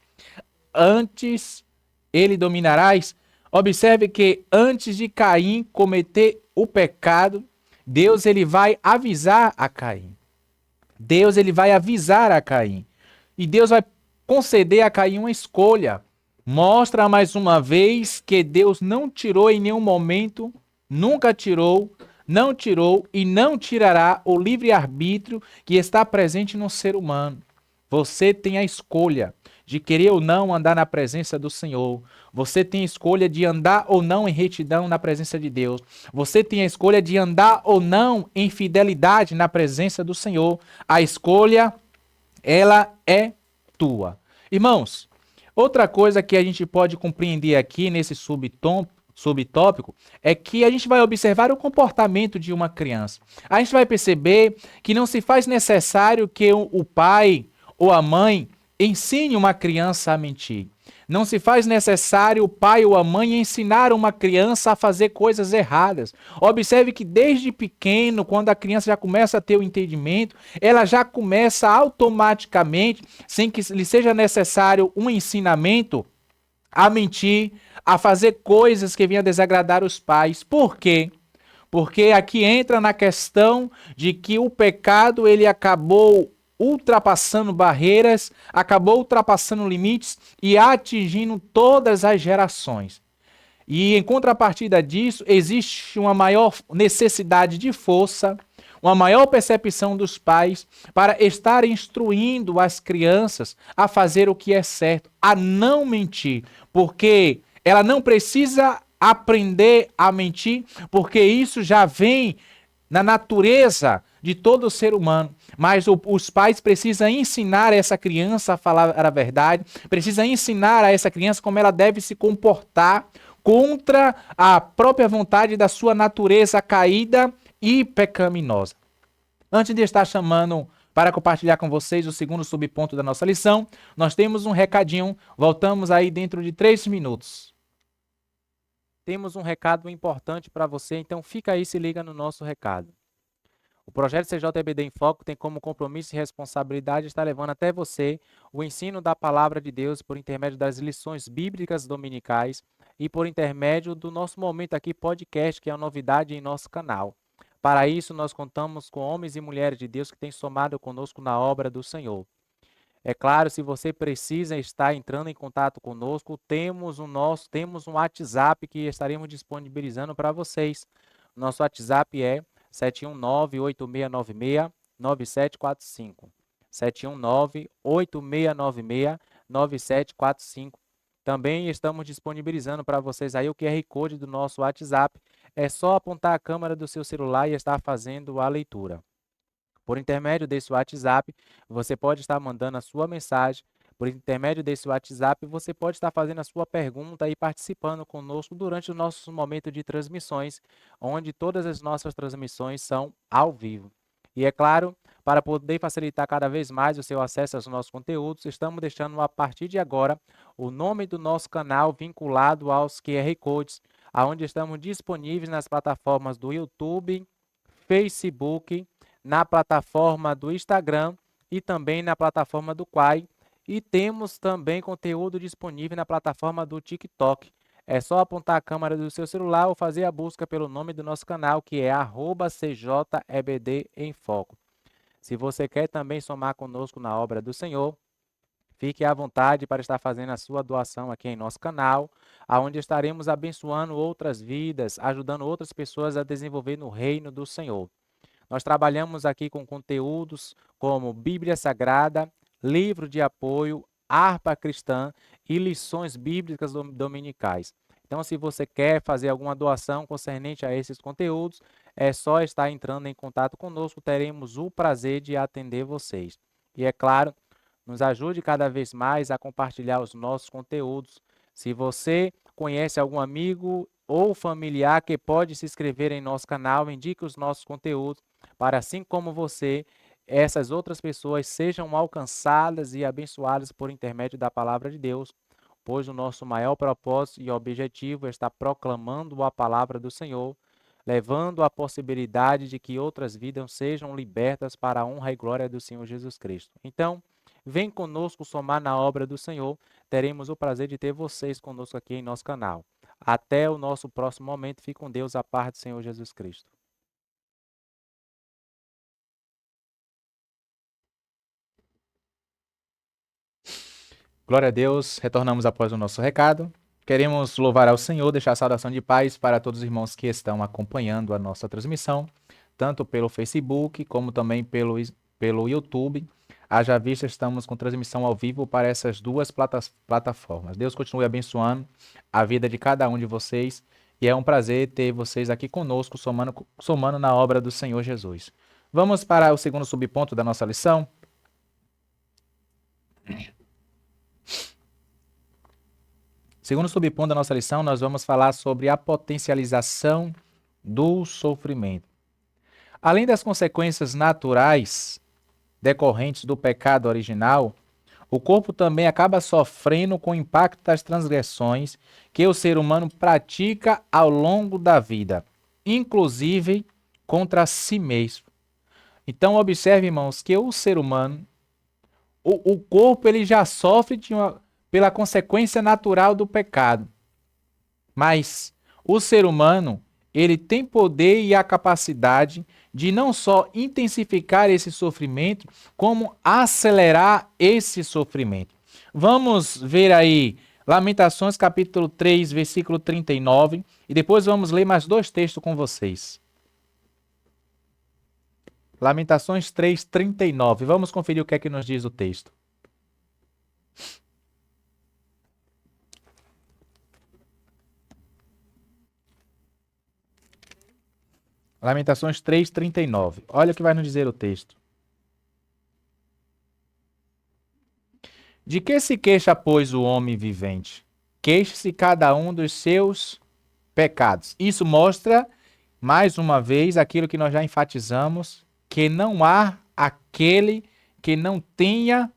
Antes ele dominarás. Observe que antes de Caim cometer o pecado, Deus ele vai avisar a Caim. Deus ele vai avisar a Caim. E Deus vai conceder a Caim uma escolha. Mostra mais uma vez que Deus não tirou em nenhum momento, nunca tirou, não tirou e não tirará o livre-arbítrio que está presente no ser humano. Você tem a escolha de querer ou não andar na presença do Senhor. Você tem a escolha de andar ou não em retidão na presença de Deus. Você tem a escolha de andar ou não em fidelidade na presença do Senhor. A escolha, ela é tua. Irmãos, outra coisa que a gente pode compreender aqui nesse subtópico é que a gente vai observar o comportamento de uma criança. A gente vai perceber que não se faz necessário que o pai ou a mãe ensine uma criança a mentir. Não se faz necessário o pai ou a mãe ensinar uma criança a fazer coisas erradas. Observe que desde pequeno, quando a criança já começa a ter o entendimento, ela já começa automaticamente, sem que lhe seja necessário um ensinamento, a mentir, a fazer coisas que venham desagradar os pais. Por quê? Porque aqui entra na questão de que o pecado ele acabou ultrapassando barreiras, acabou ultrapassando limites e atingindo todas as gerações. E em contrapartida disso, existe uma maior necessidade de força, uma maior percepção dos pais para estar instruindo as crianças a fazer o que é certo, a não mentir, porque ela não precisa aprender a mentir, porque isso já vem na natureza de todo ser humano. Mas os pais precisam ensinar essa criança a falar a verdade, precisam ensinar a essa criança como ela deve se comportar contra a própria vontade da sua natureza caída e pecaminosa. Antes de estar chamando para compartilhar com vocês o segundo subponto da nossa lição, nós temos um recadinho, voltamos aí dentro de 3 minutos. Temos um recado importante para você, então fica aí, se liga no nosso recado. O projeto CJEBD em Foco tem como compromisso e responsabilidade estar levando até você o ensino da palavra de Deus por intermédio das lições bíblicas dominicais e por intermédio do nosso momento aqui podcast, que é uma novidade em nosso canal. Para isso, nós contamos com homens e mulheres de Deus que têm somado conosco na obra do Senhor. É claro, se você precisa estar entrando em contato conosco, temos um WhatsApp que estaremos disponibilizando para vocês. Nosso WhatsApp é 719-8696-9745. 719-8696-9745. Também estamos disponibilizando para vocês aí o QR Code do nosso WhatsApp. É só apontar a câmera do seu celular e estar fazendo a leitura. Por intermédio desse WhatsApp, você pode estar mandando a sua mensagem. Por intermédio desse WhatsApp, você pode estar fazendo a sua pergunta e participando conosco durante o nosso momento de transmissões, onde todas as nossas transmissões são ao vivo. E é claro, para poder facilitar cada vez mais o seu acesso aos nossos conteúdos, estamos deixando a partir de agora o nome do nosso canal vinculado aos QR Codes, onde estamos disponíveis nas plataformas do YouTube, Facebook, na plataforma do Instagram e também na plataforma do Quai. E temos também conteúdo disponível na plataforma do TikTok. É só apontar a câmera do seu celular ou fazer a busca pelo nome do nosso canal, que é @CJEBD em Foco. Se você quer também somar conosco na obra do Senhor, fique à vontade para estar fazendo a sua doação aqui em nosso canal, onde estaremos abençoando outras vidas, ajudando outras pessoas a desenvolver no reino do Senhor. Nós trabalhamos aqui com conteúdos como Bíblia Sagrada, livro de apoio, harpa cristã e lições bíblicas dominicais. Então, se você quer fazer alguma doação concernente a esses conteúdos, é só estar entrando em contato conosco, teremos o prazer de atender vocês. E é claro, nos ajude cada vez mais a compartilhar os nossos conteúdos. Se você conhece algum amigo ou familiar que pode se inscrever em nosso canal, indique os nossos conteúdos para, assim como você, essas outras pessoas sejam alcançadas e abençoadas por intermédio da palavra de Deus, pois o nosso maior propósito e objetivo é estar proclamando a palavra do Senhor, levando a possibilidade de que outras vidas sejam libertas para a honra e glória do Senhor Jesus Cristo. Então, vem conosco somar na obra do Senhor, teremos o prazer de ter vocês conosco aqui em nosso canal. Até o nosso próximo momento, fique com Deus, a paz do Senhor Jesus Cristo. Glória a Deus, retornamos após o nosso recado. Queremos louvar ao Senhor, deixar a saudação de paz para todos os irmãos que estão acompanhando a nossa transmissão, tanto pelo Facebook como também pelo YouTube, Haja vista, estamos com transmissão ao vivo para essas duas plataformas. Deus continue abençoando a vida de cada um de vocês e é um prazer ter vocês aqui conosco, somando na obra do Senhor Jesus. Vamos para o segundo subponto da nossa lição? Segundo subponto da nossa lição, nós vamos falar sobre a potencialização do sofrimento. Além das consequências naturais decorrentes do pecado original, o corpo também acaba sofrendo com o impacto das transgressões que o ser humano pratica ao longo da vida, inclusive contra si mesmo. Então, observe, irmãos, que o ser humano, o corpo, ele já sofre pela consequência natural do pecado. Mas o ser humano, ele tem poder e a capacidade de não só intensificar esse sofrimento, como acelerar esse sofrimento. Vamos ver aí Lamentações capítulo 3, versículo 39, e depois vamos ler mais dois textos com vocês. Lamentações 3, 39. Vamos conferir o que é que nos diz o texto. Lamentações 3, 39. Olha o que vai nos dizer o texto. De que se queixa, pois, o homem vivente? Queixe-se cada um dos seus pecados. Isso mostra, mais uma vez, aquilo que nós já enfatizamos, que não há aquele que não tenha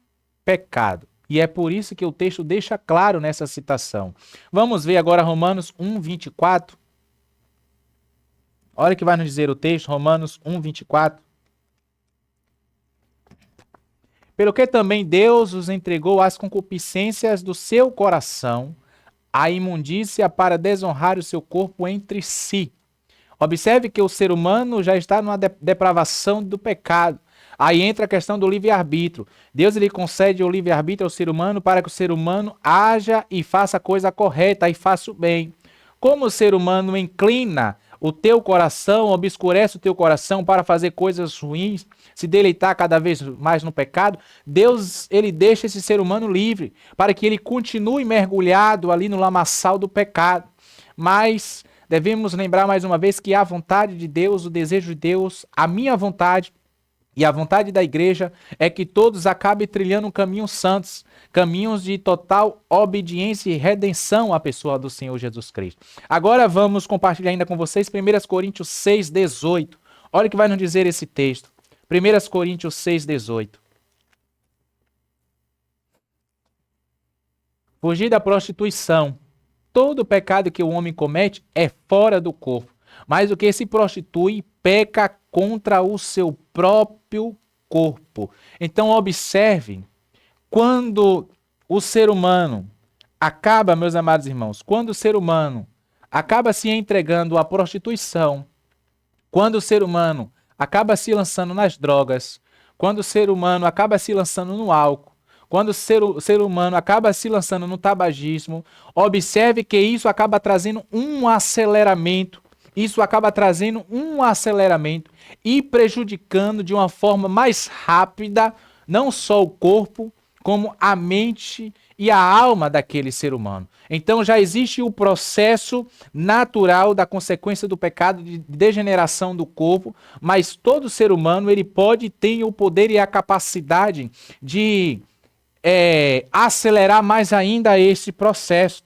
pecado. E é por isso que o texto deixa claro nessa citação. Vamos ver agora Romanos 1, 24. Olha o que vai nos dizer o texto, Romanos 1, 24. Pelo que também Deus os entregou às concupiscências do seu coração, à imundícia para desonrar o seu corpo entre si. Observe que o ser humano já está numa depravação do pecado. Aí entra a questão do livre-arbítrio. Deus ele concede o livre-arbítrio ao ser humano para que o ser humano haja e faça a coisa correta e faça o bem. Como o ser humano inclina o teu coração, obscurece o teu coração para fazer coisas ruins, se deleitar cada vez mais no pecado, Deus ele deixa esse ser humano livre, para que ele continue mergulhado ali no lamaçal do pecado. Mas devemos lembrar mais uma vez que a vontade de Deus, o desejo de Deus, a minha vontade e a vontade da igreja é que todos acabem trilhando caminhos santos, caminhos de total obediência e redenção à pessoa do Senhor Jesus Cristo. Agora vamos compartilhar ainda com vocês 1 Coríntios 6, 18. Olha o que vai nos dizer esse texto. 1 Coríntios 6, 18. Fugir da prostituição. Todo pecado que o homem comete é fora do corpo. Mas o que se prostitui peca contra o seu próprio corpo. Então observe, quando o ser humano acaba, meus amados irmãos, quando o ser humano acaba se entregando à prostituição, quando o ser humano acaba se lançando nas drogas, quando o ser humano acaba se lançando no álcool, quando o ser humano acaba se lançando no tabagismo, observe que isso acaba trazendo um aceleramento. Isso acaba trazendo um aceleramento e prejudicando de uma forma mais rápida não só o corpo, como a mente e a alma daquele ser humano. Então já existe o processo natural da consequência do pecado de degeneração do corpo, mas todo ser humano ele pode ter o poder e a capacidade de acelerar mais ainda esse processo.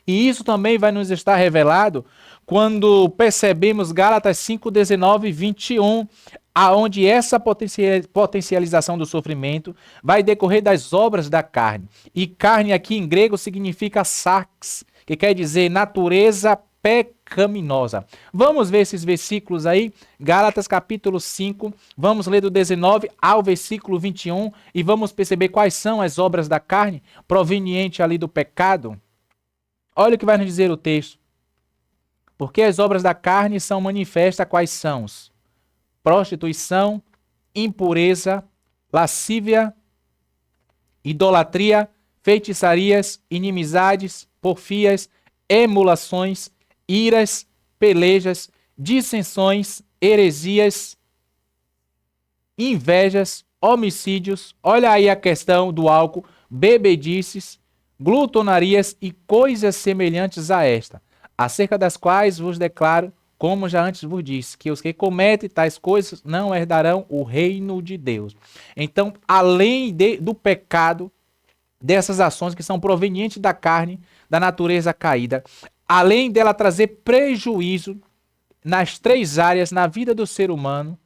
E isso também vai nos estar revelado quando percebemos Gálatas 5, 19 e 21, aonde essa potencialização do sofrimento vai decorrer das obras da carne. E carne aqui em grego significa sarx, que quer dizer natureza pecaminosa. Vamos ver esses versículos aí, Gálatas capítulo 5, vamos ler do 19 ao versículo 21 e vamos perceber quais são as obras da carne proveniente ali do pecado. Olha o que vai nos dizer o texto. Porque as obras da carne são manifestas quais são? Prostituição, impureza, lascívia, idolatria, feitiçarias, inimizades, porfias, emulações, iras, pelejas, dissensões, heresias, invejas, homicídios, olha aí a questão do álcool, bebedices, glutonarias e coisas semelhantes a esta, acerca das quais vos declaro, como já antes vos disse, que os que cometem tais coisas não herdarão o reino de Deus. Então, além do pecado, dessas ações que são provenientes da carne, da natureza caída, além dela trazer prejuízo nas três áreas na vida do ser humano,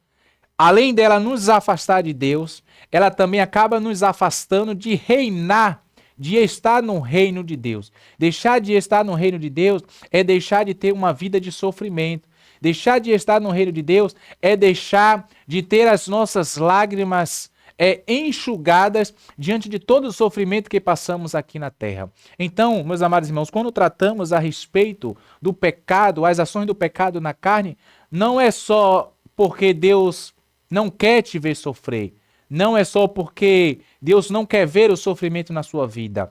além dela nos afastar de Deus, ela também acaba nos afastando de reinar, de estar no reino de Deus. Deixar de estar no reino de Deus é deixar de ter uma vida de sofrimento. Deixar de estar no reino de Deus é deixar de ter as nossas lágrimas enxugadas diante de todo o sofrimento que passamos aqui na terra. Então, meus amados irmãos, quando tratamos a respeito do pecado, as ações do pecado na carne, não é só porque Deus não quer te ver sofrer, não é só porque Deus não quer ver o sofrimento na sua vida,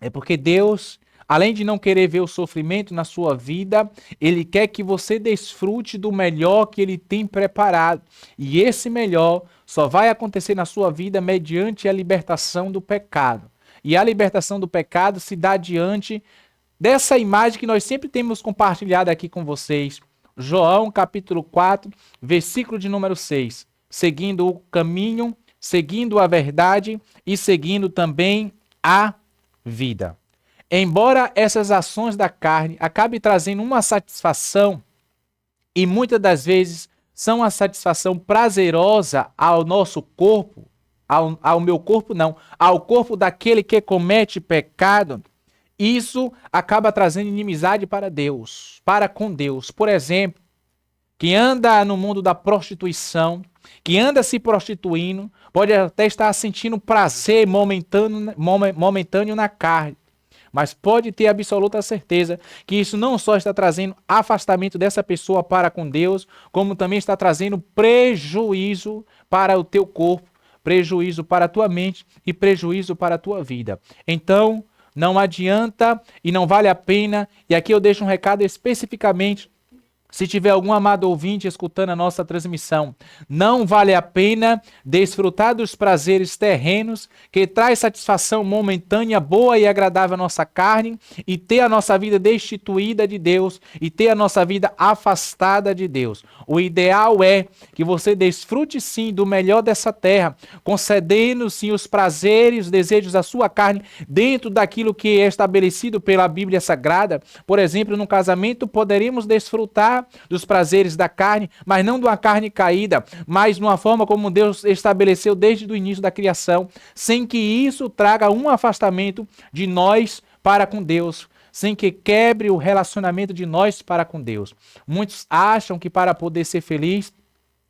é porque Deus, além de não querer ver o sofrimento na sua vida, Ele quer que você desfrute do melhor que Ele tem preparado. E esse melhor só vai acontecer na sua vida mediante a libertação do pecado. E a libertação do pecado se dá diante dessa imagem que nós sempre temos compartilhado aqui com vocês. João capítulo 4, versículo de número 6. Seguindo o caminho, seguindo a verdade e seguindo também a vida. Embora essas ações da carne acabem trazendo uma satisfação, e muitas das vezes são uma satisfação prazerosa ao nosso corpo, ao meu corpo não, ao corpo daquele que comete pecado, isso acaba trazendo inimizade para Deus, para com Deus. Por exemplo, que anda no mundo da prostituição, que anda se prostituindo, pode até estar sentindo prazer momentâneo na carne, mas pode ter absoluta certeza que isso não só está trazendo afastamento dessa pessoa para com Deus, como também está trazendo prejuízo para o teu corpo, prejuízo para a tua mente e prejuízo para a tua vida. Então, não adianta e não vale a pena, e aqui eu deixo um recado especificamente. Se tiver algum amado ouvinte escutando a nossa transmissão, não vale a pena desfrutar dos prazeres terrenos que traz satisfação momentânea, boa e agradável à nossa carne e ter a nossa vida destituída de Deus e ter a nossa vida afastada de Deus. O ideal é que você desfrute sim do melhor dessa terra, concedendo sim os prazeres, os desejos da sua carne dentro daquilo que é estabelecido pela Bíblia Sagrada. Por exemplo, no casamento poderemos desfrutar dos prazeres da carne, mas não de uma carne caída, mas numa forma como Deus estabeleceu desde o início da criação, sem que isso traga um afastamento de nós para com Deus, sem que quebre o relacionamento de nós para com Deus. Muitos acham que para poder ser feliz,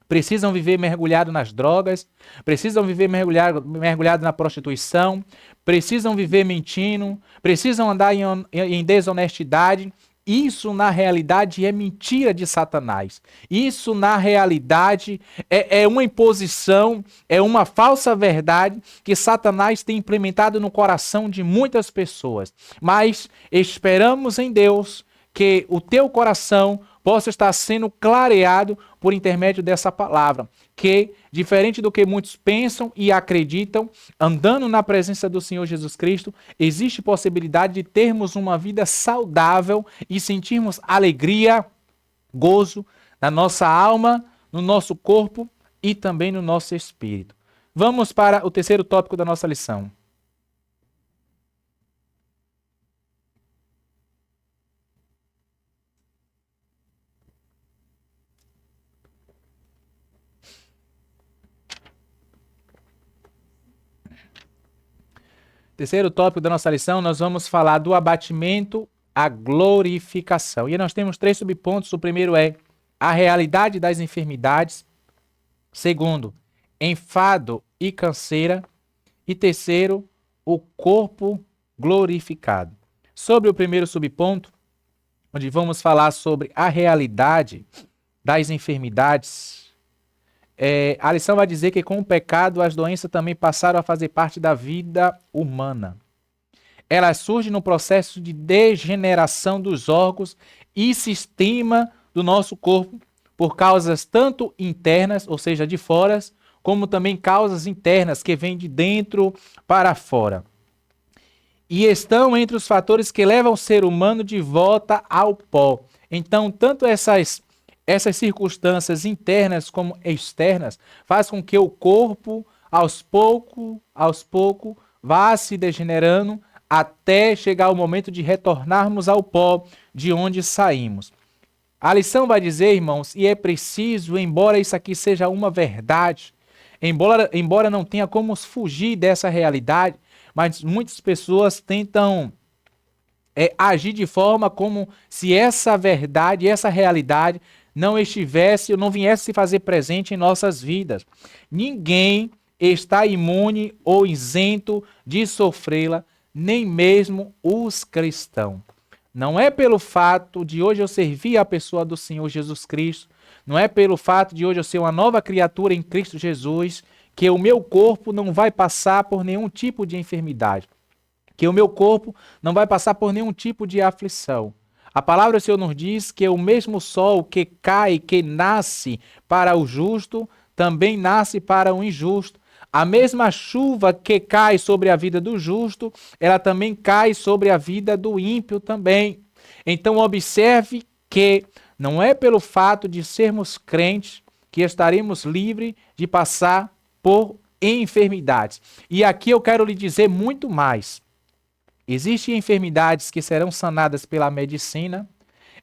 precisam viver mergulhado nas drogas, precisam viver mergulhado na prostituição, precisam viver mentindo, precisam andar em desonestidade. Isso, na realidade, é mentira de Satanás. Isso, na realidade, é uma imposição, é uma falsa verdade que Satanás tem implementado no coração de muitas pessoas. Mas esperamos em Deus que o teu coração possa estar sendo clareado por intermédio dessa palavra, que, diferente do que muitos pensam e acreditam, andando na presença do Senhor Jesus Cristo, existe possibilidade de termos uma vida saudável e sentirmos alegria, gozo na nossa alma, no nosso corpo e também no nosso espírito. Vamos para o terceiro tópico da nossa lição. Terceiro tópico da nossa lição, nós vamos falar do abatimento à glorificação. E nós temos 3 subpontos. O primeiro é a realidade das enfermidades. Segundo, enfado e canseira. E terceiro, o corpo glorificado. Sobre o primeiro subponto, onde vamos falar sobre a realidade das enfermidades, a lição vai dizer que com o pecado as doenças também passaram a fazer parte da vida humana. Elas surgem no processo de degeneração dos órgãos e sistema do nosso corpo por causas tanto internas, ou seja, de fora, como também causas internas que vêm de dentro para fora. E estão entre os fatores que levam o ser humano de volta ao pó. Então, tanto essas circunstâncias internas como externas faz com que o corpo, aos poucos, vá se degenerando até chegar o momento de retornarmos ao pó de onde saímos. A lição vai dizer, irmãos, e é preciso, embora isso aqui seja uma verdade, embora não tenha como fugir dessa realidade, mas muitas pessoas tentam agir de forma como se essa verdade, essa realidade não estivesse ou não viesse se fazer presente em nossas vidas. Ninguém está imune ou isento de sofrê-la, nem mesmo os cristãos. Não é pelo fato de hoje eu servir a pessoa do Senhor Jesus Cristo, não é pelo fato de hoje eu ser uma nova criatura em Cristo Jesus, que o meu corpo não vai passar por nenhum tipo de enfermidade, que o meu corpo não vai passar por nenhum tipo de aflição. A palavra do Senhor nos diz que o mesmo sol que cai, que nasce para o justo, também nasce para o injusto. A mesma chuva que cai sobre a vida do justo, ela também cai sobre a vida do ímpio também. Então observe que não é pelo fato de sermos crentes que estaremos livres de passar por enfermidades. E aqui eu quero lhe dizer muito mais. Existem enfermidades que serão sanadas pela medicina,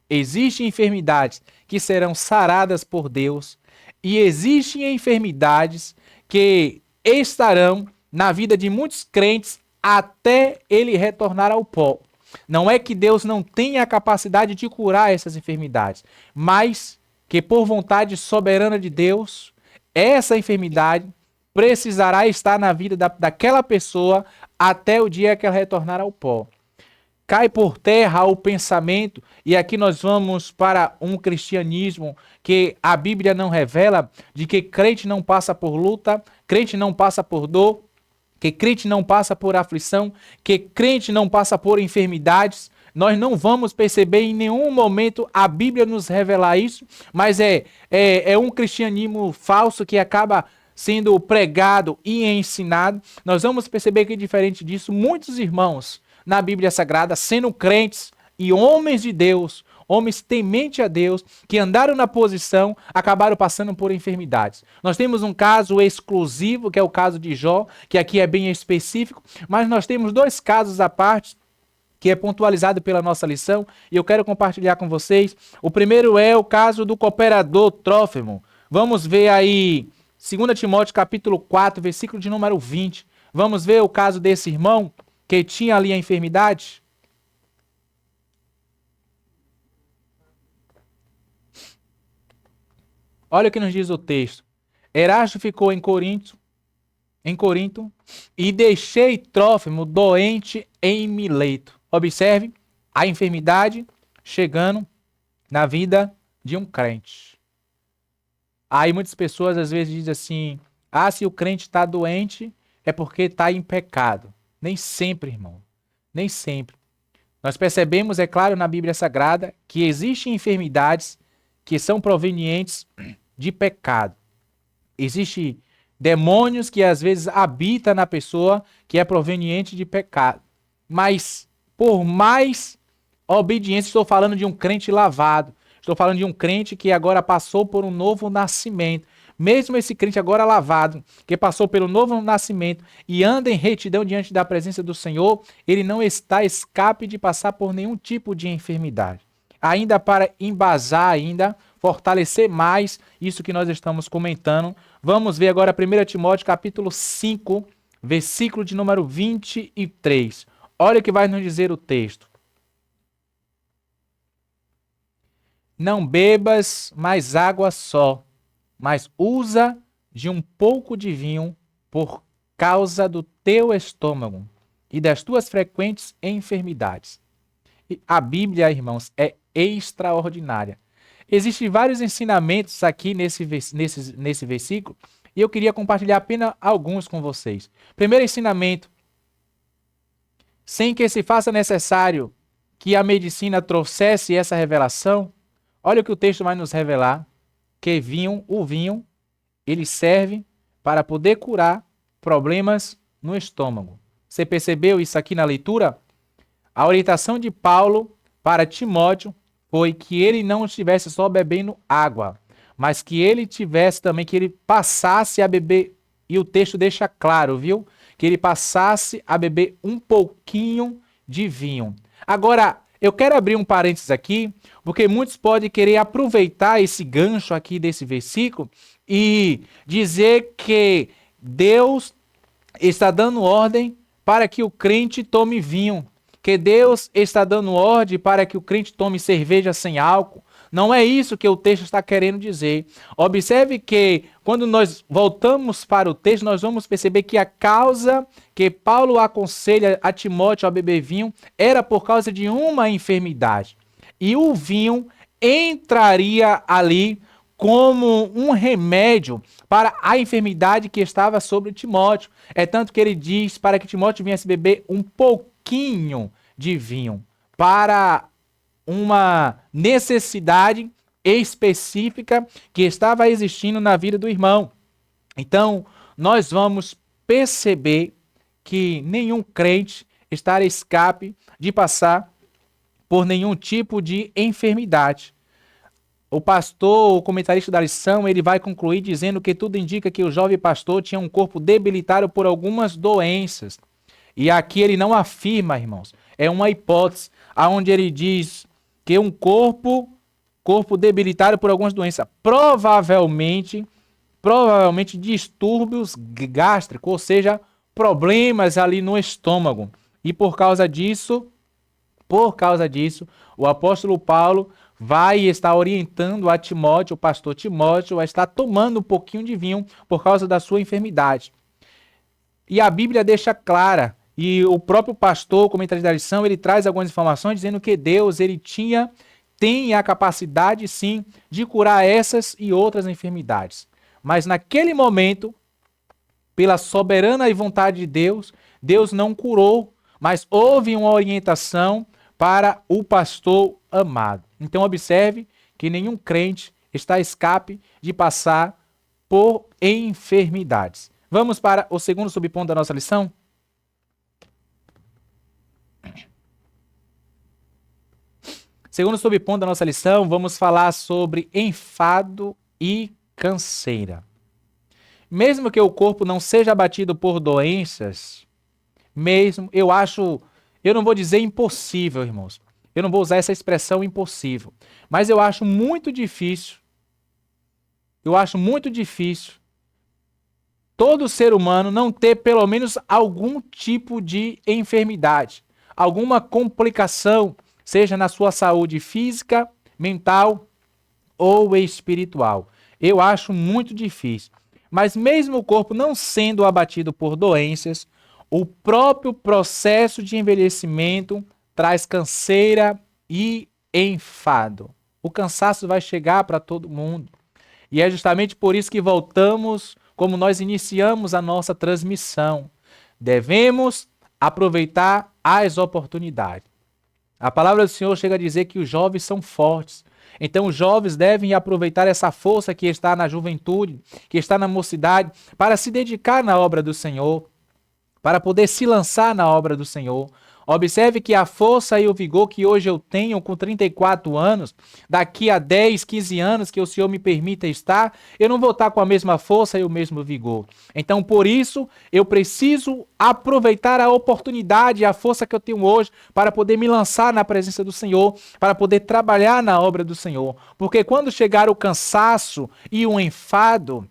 existem enfermidades que serão saradas por Deus, e existem enfermidades que estarão na vida de muitos crentes até ele retornar ao pó. Não é que Deus não tenha a capacidade de curar essas enfermidades, mas que por vontade soberana de Deus, essa enfermidade precisará estar na vida daquela pessoa até o dia que ela retornar ao pó. Cai por terra o pensamento, e aqui nós vamos para um cristianismo que a Bíblia não revela, de que crente não passa por luta, crente não passa por dor, que crente não passa por aflição, que crente não passa por enfermidades. Nós não vamos perceber em nenhum momento a Bíblia nos revelar isso, mas é um cristianismo falso que acaba sendo pregado e ensinado. Nós vamos perceber que, diferente disso, muitos irmãos na Bíblia Sagrada, sendo crentes e homens de Deus, homens tementes a Deus, que andaram na posição, acabaram passando por enfermidades. Nós temos um caso exclusivo, que é o caso de Jó, que aqui é bem específico, mas nós temos dois casos à parte, que é pontualizado pela nossa lição, e eu quero compartilhar com vocês. O primeiro é o caso do cooperador Trófimo. Vamos ver aí 2 Timóteo capítulo 4, versículo de número 20. Vamos ver o caso desse irmão que tinha ali a enfermidade. Olha o que nos diz o texto. Erasto ficou em Corinto, e deixei Trófimo doente em Mileto. Observe a enfermidade chegando na vida de um crente. Aí muitas pessoas às vezes dizem assim, se o crente está doente é porque está em pecado. Nem sempre, irmão. Nem sempre. Nós percebemos, é claro, na Bíblia Sagrada, que existem enfermidades que são provenientes de pecado. Existem demônios que às vezes habitam na pessoa que é proveniente de pecado. Mas, por mais obediência, estou falando de um crente lavado. Estou falando de um crente que agora passou por um novo nascimento. Mesmo esse crente agora lavado, que passou pelo novo nascimento e anda em retidão diante da presença do Senhor, ele não está escape de passar por nenhum tipo de enfermidade. Ainda para embasar, fortalecer mais isso que nós estamos comentando, vamos ver agora 1 Timóteo capítulo 5, versículo de número 23. Olha o que vai nos dizer o texto. Não bebas mais água só, mas usa de um pouco de vinho por causa do teu estômago e das tuas frequentes enfermidades. E a Bíblia, irmãos, é extraordinária. Existem vários ensinamentos aqui nesse versículo e eu queria compartilhar apenas alguns com vocês. Primeiro ensinamento, sem que se faça necessário que a medicina trouxesse essa revelação, olha o que o texto vai nos revelar, que o vinho, ele serve para poder curar problemas no estômago. Você percebeu isso aqui na leitura? A orientação de Paulo para Timóteo foi que ele não estivesse só bebendo água, mas que ele tivesse também, que ele passasse a beber, e o texto deixa claro, viu? Que ele passasse a beber um pouquinho de vinho. Agora, eu quero abrir um parênteses aqui, porque muitos podem querer aproveitar esse gancho aqui desse versículo e dizer que Deus está dando ordem para que o crente tome vinho, que Deus está dando ordem para que o crente tome cerveja sem álcool. Não é isso que o texto está querendo dizer. Observe que quando nós voltamos para o texto, nós vamos perceber que a causa que Paulo aconselha a Timóteo a beber vinho era por causa de uma enfermidade. E o vinho entraria ali como um remédio para a enfermidade que estava sobre Timóteo. É tanto que ele diz para que Timóteo viesse beber um pouquinho de vinho para uma necessidade específica que estava existindo na vida do irmão. Então, nós vamos perceber que nenhum crente está a escape de passar por nenhum tipo de enfermidade. O pastor, o comentarista da lição, ele vai concluir dizendo que tudo indica que o jovem pastor tinha um corpo debilitado por algumas doenças. E aqui ele não afirma, irmãos, é uma hipótese, onde ele diz que um corpo debilitado por algumas doenças, provavelmente distúrbios gástricos, ou seja, problemas ali no estômago. E por causa disso, o apóstolo Paulo vai estar orientando a Timóteo, o pastor Timóteo, a estar tomando um pouquinho de vinho por causa da sua enfermidade. E a Bíblia deixa clara, e o próprio pastor, o comentarista da lição, ele traz algumas informações dizendo que Deus ele tem a capacidade, sim, de curar essas e outras enfermidades. Mas naquele momento, pela soberana vontade de Deus, Deus não curou, mas houve uma orientação para o pastor amado. Então observe que nenhum crente está a escape de passar por enfermidades. Vamos para o segundo subponto da nossa lição? Segundo subponto da nossa lição, vamos falar sobre enfado e canseira. Mesmo que o corpo não seja abatido por doenças, eu não vou dizer impossível, irmãos. Eu não vou usar essa expressão impossível. Mas eu acho muito difícil todo ser humano não ter pelo menos algum tipo de enfermidade, alguma complicação, seja na sua saúde física, mental ou espiritual. Eu acho muito difícil. Mas mesmo o corpo não sendo abatido por doenças, o próprio processo de envelhecimento traz canseira e enfado. O cansaço vai chegar para todo mundo. E é justamente por isso que voltamos, como nós iniciamos a nossa transmissão. Devemos aproveitar as oportunidades. A palavra do Senhor chega a dizer que os jovens são fortes. Então os jovens devem aproveitar essa força que está na juventude, que está na mocidade, para se dedicar na obra do Senhor, para poder se lançar na obra do Senhor. Observe que a força e o vigor que hoje eu tenho com 34 anos, daqui a 10, 15 anos que o Senhor me permita estar, eu não vou estar com a mesma força e o mesmo vigor. Então, por isso, eu preciso aproveitar a oportunidade e a força que eu tenho hoje para poder me lançar na presença do Senhor, para poder trabalhar na obra do Senhor. Porque quando chegar o cansaço e o enfado,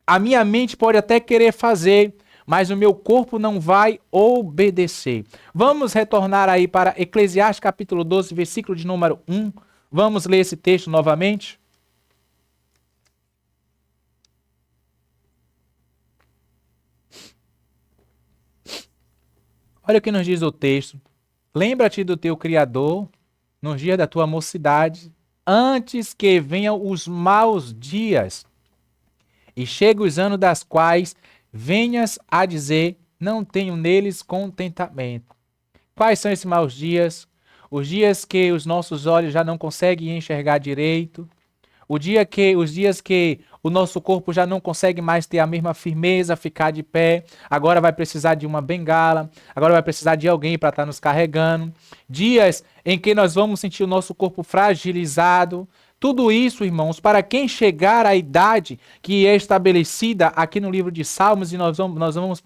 a minha mente pode até querer fazer, mas o meu corpo não vai obedecer. Vamos retornar aí para Eclesiastes capítulo 12, versículo de número 1. Vamos ler esse texto novamente. Olha o que nos diz o texto. Lembra-te do teu Criador nos dias da tua mocidade, antes que venham os maus dias, e chegue os anos das quais venhas a dizer, não tenho neles contentamento. Quais são esses maus dias? Os dias que os nossos olhos já não conseguem enxergar direito, Os dias que o nosso corpo já não consegue mais ter a mesma firmeza, ficar de pé, agora vai precisar de uma bengala, agora vai precisar de alguém para estar nos carregando. Dias em que nós vamos sentir o nosso corpo fragilizado. Tudo isso, irmãos, para quem chegar à idade que é estabelecida aqui no livro de Salmos, e nós vamos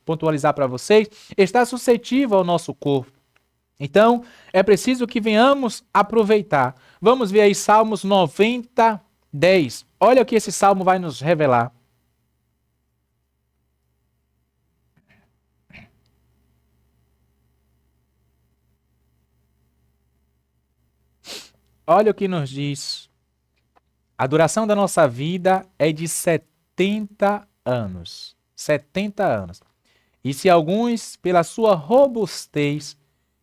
pontualizar para vocês, está suscetível ao nosso corpo. Então, é preciso que venhamos aproveitar. Vamos ver aí Salmos 90, 10. Olha o que esse salmo vai nos revelar. Olha o que nos diz. A duração da nossa vida é de 70 anos. 70 anos. E se alguns, pela sua robustez,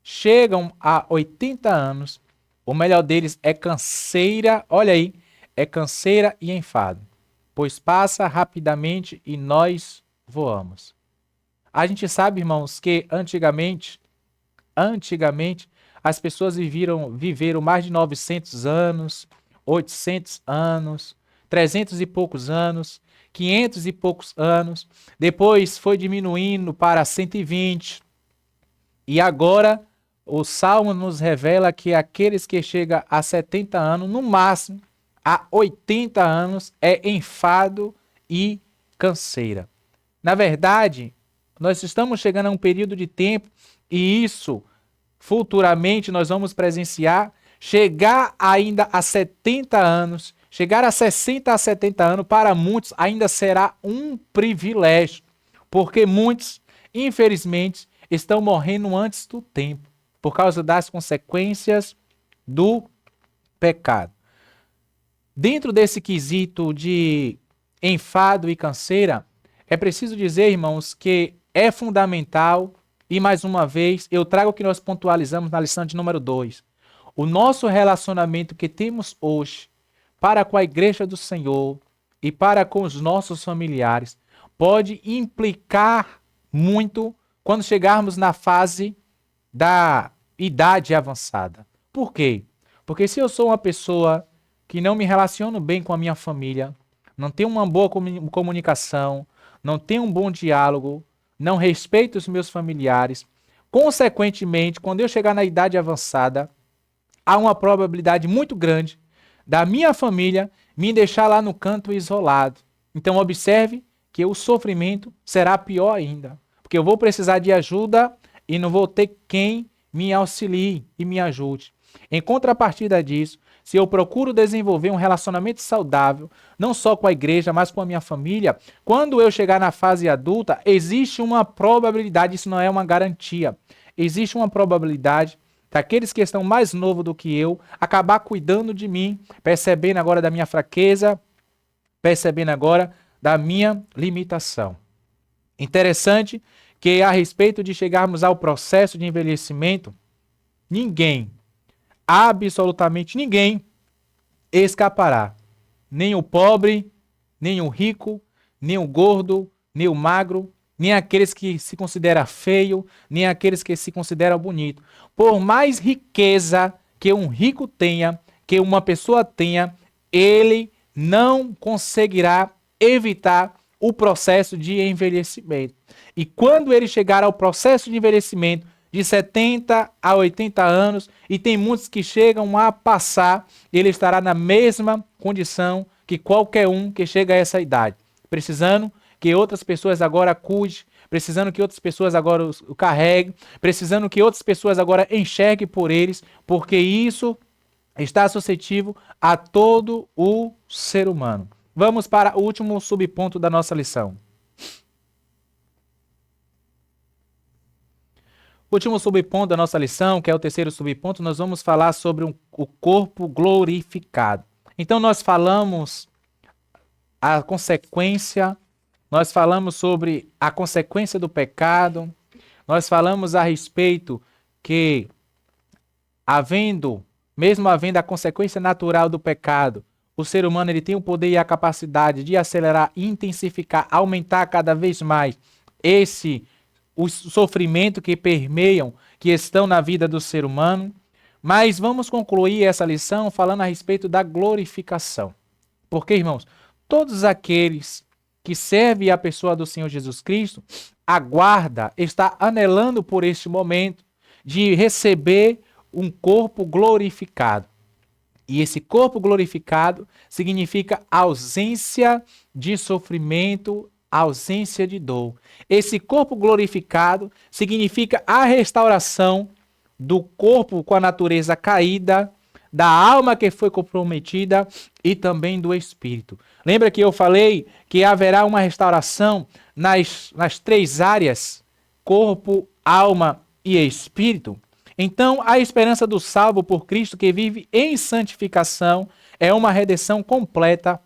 chegam a 80 anos, o melhor deles é canseira, olha aí, é canseira e enfado, pois passa rapidamente e nós voamos. A gente sabe, irmãos, que antigamente, as pessoas viveram mais de 900 anos, 800 anos, 300 e poucos anos, 500 e poucos anos, depois foi diminuindo para 120, e agora o Salmo nos revela que aqueles que chegam a 70 anos, no máximo a 80 anos, é enfado e canseira. Na verdade, nós estamos chegando a um período de tempo, e isso futuramente nós vamos presenciar, chegar ainda a 70 anos, chegar a 60 a 70 anos, para muitos ainda será um privilégio, porque muitos, infelizmente, estão morrendo antes do tempo, por causa das consequências do pecado. Dentro desse quesito de enfado e canseira, é preciso dizer, irmãos, que é fundamental, e mais uma vez, eu trago o que nós pontualizamos na lição de número 2. O nosso relacionamento que temos hoje para com a igreja do Senhor e para com os nossos familiares pode implicar muito quando chegarmos na fase da idade avançada. Por quê? Porque se eu sou uma pessoa que não me relaciono bem com a minha família, não tenho uma boa comunicação, não tenho um bom diálogo, não respeito os meus familiares, consequentemente, quando eu chegar na idade avançada, há uma probabilidade muito grande da minha família me deixar lá no canto isolado. Então observe que o sofrimento será pior ainda, porque eu vou precisar de ajuda e não vou ter quem me auxilie e me ajude. Em contrapartida disso, se eu procuro desenvolver um relacionamento saudável, não só com a igreja, mas com a minha família, quando eu chegar na fase adulta, existe uma probabilidade, isso não é uma garantia, existe uma probabilidade daqueles que estão mais novos do que eu acabar cuidando de mim, percebendo agora da minha fraqueza, percebendo agora da minha limitação. Interessante que, a respeito de chegarmos ao processo de envelhecimento, ninguém, absolutamente ninguém, escapará. Nem o pobre, nem o rico, nem o gordo, nem o magro, nem aqueles que se consideram feio, nem aqueles que se consideram bonito. Por mais riqueza que um rico tenha, que uma pessoa tenha, ele não conseguirá evitar o processo de envelhecimento. E quando ele chegar ao processo de envelhecimento de 70 a 80 anos, e tem muitos que chegam a passar, ele estará na mesma condição que qualquer um que chega a essa idade, precisando que outras pessoas agora cuidem, precisando que outras pessoas agora o carreguem, precisando que outras pessoas agora enxerguem por eles, porque isso está suscetível a todo o ser humano. Vamos para o último subponto da nossa lição. O último subponto da nossa lição, que é o terceiro subponto, nós vamos falar sobre o corpo glorificado. Então nós falamos a consequência, nós falamos sobre a consequência do pecado, nós falamos a respeito que, mesmo havendo a consequência natural do pecado, o ser humano ele tem o poder e a capacidade de acelerar, intensificar, aumentar cada vez mais o sofrimento que permeiam, que estão na vida do ser humano. Mas vamos concluir essa lição falando a respeito da glorificação. Porque, irmãos, todos aqueles que servem a pessoa do Senhor Jesus Cristo aguarda, está anelando por este momento de receber um corpo glorificado. E esse corpo glorificado significa ausência de sofrimento, ausência de dor. Esse corpo glorificado significa a restauração do corpo com a natureza caída, da alma que foi comprometida e também do espírito. Lembra que eu falei que haverá uma restauração nas 3 áreas, corpo, alma e espírito? Então, a esperança do salvo por Cristo que vive em santificação é uma redenção completa,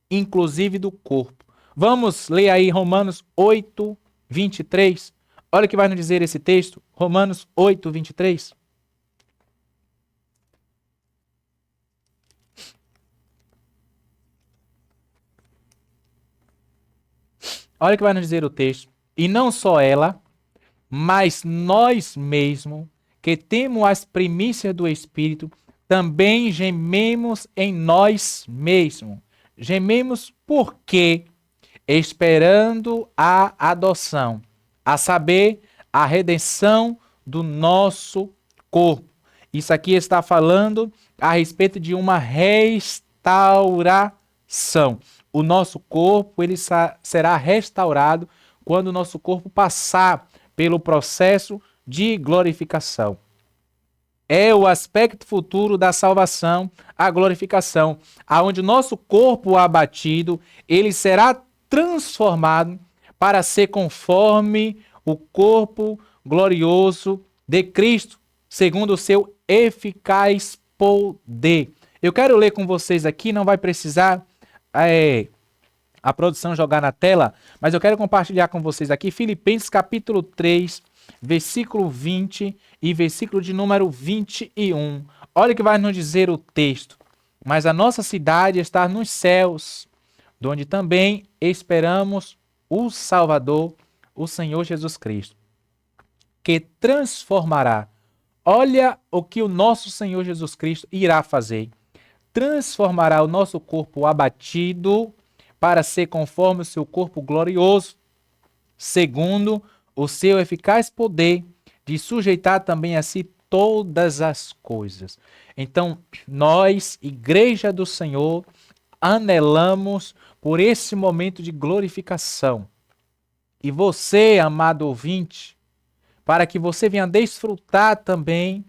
inclusive do corpo. Vamos ler aí Romanos 8, 23. Olha o que vai nos dizer esse texto, Romanos 8, 23. Olha o que vai nos dizer o texto. E não só ela, mas nós mesmos, que temos as primícias do Espírito, também gememos em nós mesmos. Gememos porque, esperando a adoção, a saber, a redenção do nosso corpo. Isso aqui está falando a respeito de uma restauração. O nosso corpo ele será restaurado quando o nosso corpo passar pelo processo de glorificação. É o aspecto futuro da salvação, a glorificação, aonde o nosso corpo abatido, ele será transformado para ser conforme o corpo glorioso de Cristo, segundo o seu eficaz poder. Eu quero ler com vocês aqui, não vai precisar a produção jogar na tela, mas eu quero compartilhar com vocês aqui Filipenses capítulo 3, versículo 20 e versículo de número 21. Olha o que vai nos dizer o texto. Mas a nossa cidade está nos céus, de onde também esperamos o Salvador, o Senhor Jesus Cristo, que transformará. Olha o que o nosso Senhor Jesus Cristo irá fazer. Transformará o nosso corpo abatido para ser conforme o seu corpo glorioso, segundo o seu eficaz poder de sujeitar também a si todas as coisas. Então, nós, Igreja do Senhor, anelamos por esse momento de glorificação. E você, amado ouvinte, para que você venha desfrutar também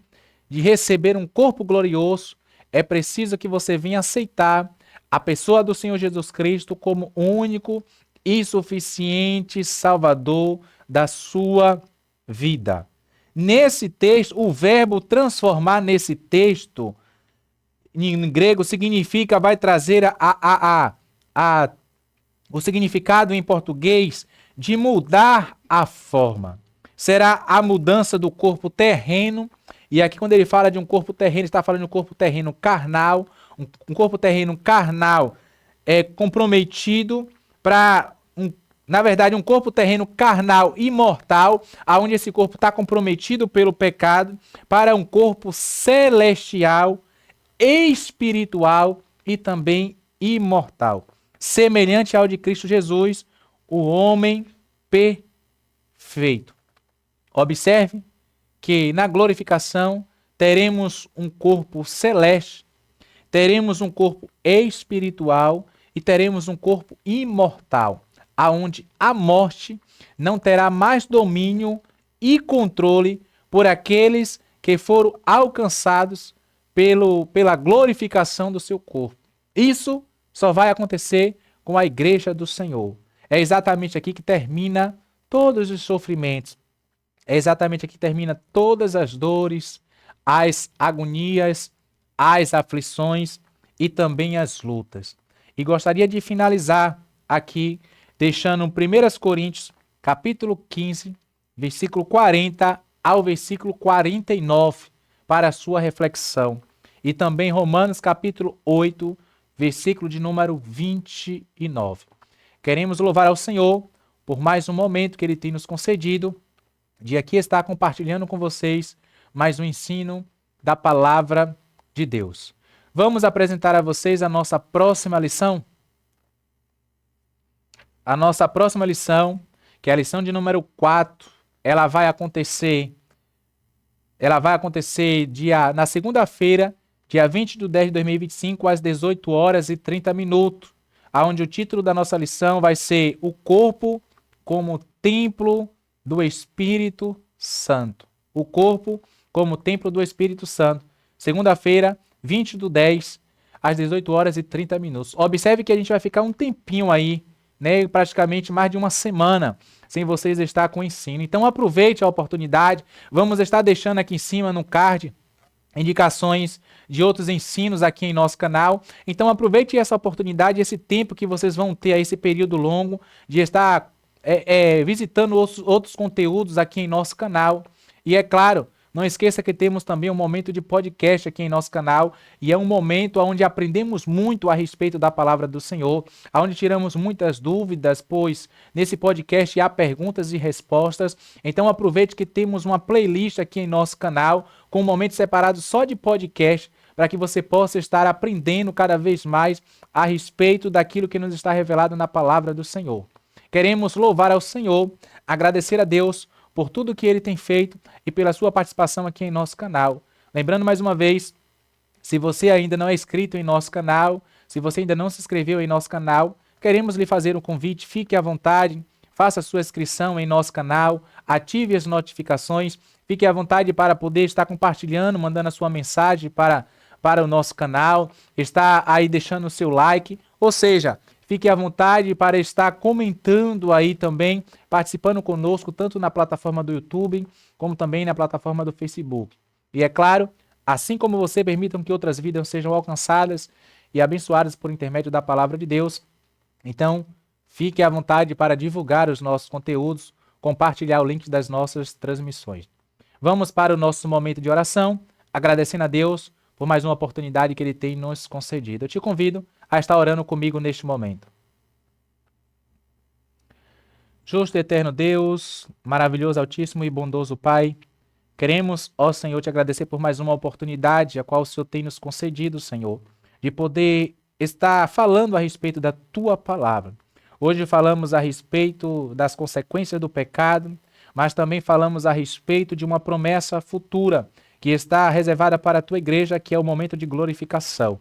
de receber um corpo glorioso, é preciso que você venha aceitar a pessoa do Senhor Jesus Cristo como único e suficiente Salvador da sua vida. Nesse texto, o verbo transformar nesse texto, em grego, significa, vai trazer o significado em português de mudar a forma. Será a mudança do corpo terreno, e aqui quando ele fala de um corpo terreno, está falando de um corpo terreno carnal, um corpo terreno carnal comprometido para, na verdade, um corpo terreno carnal imortal, aonde esse corpo está comprometido pelo pecado, para um corpo celestial, espiritual e também imortal, semelhante ao de Cristo Jesus, o homem perfeito. Observe que na glorificação teremos um corpo celeste, teremos um corpo espiritual e teremos um corpo imortal, aonde a morte não terá mais domínio e controle por aqueles que foram alcançados pela glorificação do seu corpo. Isso só vai acontecer com a Igreja do Senhor. É exatamente aqui que termina todos os sofrimentos. É exatamente aqui que termina todas as dores, as agonias, as aflições e também as lutas. E gostaria de finalizar aqui, deixando 1 Coríntios, capítulo 15, versículo 40 ao versículo 49, para a sua reflexão. E também Romanos, capítulo 8, versículo de número 29. Queremos louvar ao Senhor por mais um momento que Ele tem nos concedido, de aqui estar compartilhando com vocês mais um ensino da palavra de Deus. Vamos apresentar a vocês a nossa próxima lição? A nossa próxima lição, que é a lição de número 4, ela vai acontecer na segunda-feira, dia 20 de 10 de 2025, às 18 horas e 30 minutos, onde o título da nossa lição vai ser O Corpo como Templo do Espírito Santo. O corpo como Templo do Espírito Santo. Segunda-feira, 20 de 10, às 18 horas e 30 minutos. Observe que a gente vai ficar um tempinho aí, né, praticamente mais de uma semana, sem vocês estar com o ensino. Então aproveite a oportunidade. Vamos estar deixando aqui em cima no card indicações de outros ensinos aqui em nosso canal. Então aproveite essa oportunidade, esse tempo que vocês vão ter, esse período longo de estar visitando outros conteúdos aqui em nosso canal. E é claro, não esqueça que temos também um momento de podcast aqui em nosso canal, e é um momento onde aprendemos muito a respeito da palavra do Senhor, onde tiramos muitas dúvidas, pois nesse podcast há perguntas e respostas. Então aproveite que temos uma playlist aqui em nosso canal, com um momento separado só de podcast, para que você possa estar aprendendo cada vez mais a respeito daquilo que nos está revelado na palavra do Senhor. Queremos louvar ao Senhor, agradecer a Deus por tudo que Ele tem feito e pela sua participação aqui em nosso canal. Lembrando mais uma vez, se você ainda não é inscrito em nosso canal, se você ainda não se inscreveu em nosso canal, queremos lhe fazer um convite, fique à vontade, faça sua inscrição em nosso canal, ative as notificações, fique à vontade para poder estar compartilhando, mandando a sua mensagem para o nosso canal, está aí deixando o seu like, ou seja, fique à vontade para estar comentando aí também, participando conosco, tanto na plataforma do YouTube, como também na plataforma do Facebook. E é claro, assim como você, permitam que outras vidas sejam alcançadas e abençoadas por intermédio da palavra de Deus. Então, fique à vontade para divulgar os nossos conteúdos, compartilhar o link das nossas transmissões. Vamos para o nosso momento de oração, agradecendo a Deus por mais uma oportunidade que Ele tem nos concedido. Eu te convido a estar orando comigo neste momento. Justo e eterno Deus, maravilhoso, altíssimo e bondoso Pai, queremos, ó Senhor, te agradecer por mais uma oportunidade a qual o Senhor tem nos concedido, Senhor, de poder estar falando a respeito da Tua palavra. Hoje falamos a respeito das consequências do pecado, mas também falamos a respeito de uma promessa futura que está reservada para a Tua igreja, que é o momento de glorificação.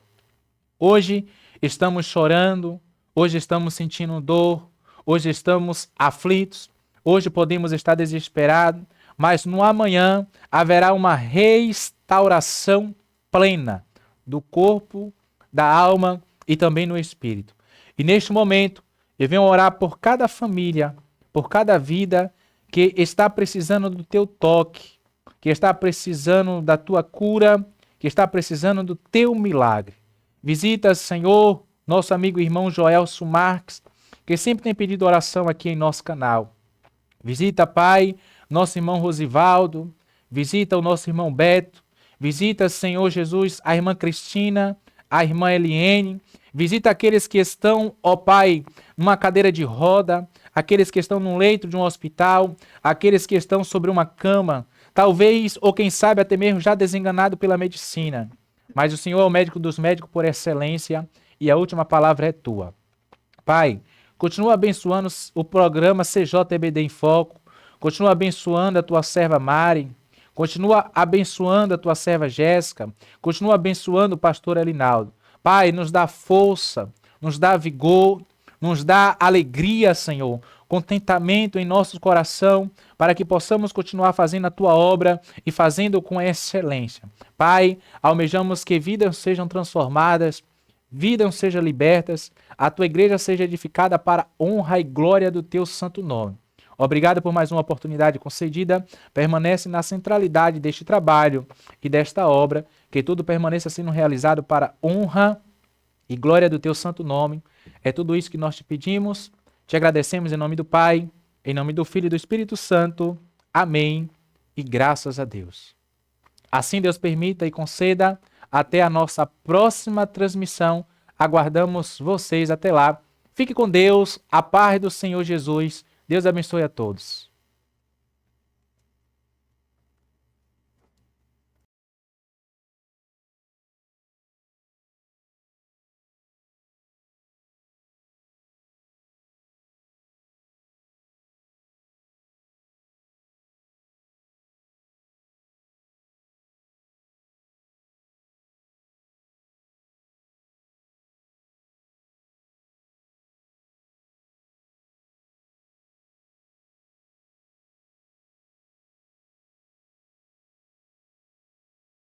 Hoje estamos chorando, hoje estamos sentindo dor, hoje estamos aflitos, hoje podemos estar desesperados, mas no amanhã haverá uma restauração plena do corpo, da alma e também no espírito. E neste momento, eu venho orar por cada família, por cada vida que está precisando do teu toque, que está precisando da tua cura, que está precisando do teu milagre. Visita, Senhor, nosso amigo e irmão Joelson Marques, que sempre tem pedido oração aqui em nosso canal. Visita, Pai, nosso irmão Rosivaldo, visita o nosso irmão Beto, visita, Senhor Jesus, a irmã Cristina, a irmã Eliene, visita aqueles que estão, ó Pai, numa cadeira de roda, aqueles que estão num leito de um hospital, aqueles que estão sobre uma cama, talvez, ou quem sabe até mesmo já desenganado pela medicina. Mas o Senhor é o médico dos médicos por excelência e a última palavra é tua. Pai, continua abençoando o programa CJEBD em Foco, continua abençoando a tua serva Mari, continua abençoando a tua serva Jéssica, continua abençoando o pastor Elinaldo. Pai, nos dá força, nos dá vigor, nos dá alegria, Senhor, contentamento em nosso coração, para que possamos continuar fazendo a tua obra e fazendo com excelência. Pai, almejamos que vidas sejam transformadas, vidas sejam libertas, a tua igreja seja edificada para a honra e glória do teu santo nome. Obrigado por mais uma oportunidade concedida. Permanece na centralidade deste trabalho e desta obra, que tudo permaneça sendo realizado para a honra e glória do teu santo nome. É tudo isso que nós te pedimos, te agradecemos em nome do Pai, em nome do Filho e do Espírito Santo. Amém e graças a Deus. Assim Deus permita e conceda. Até a nossa próxima transmissão. Aguardamos vocês até lá. Fique com Deus, a paz do Senhor Jesus. Deus abençoe a todos.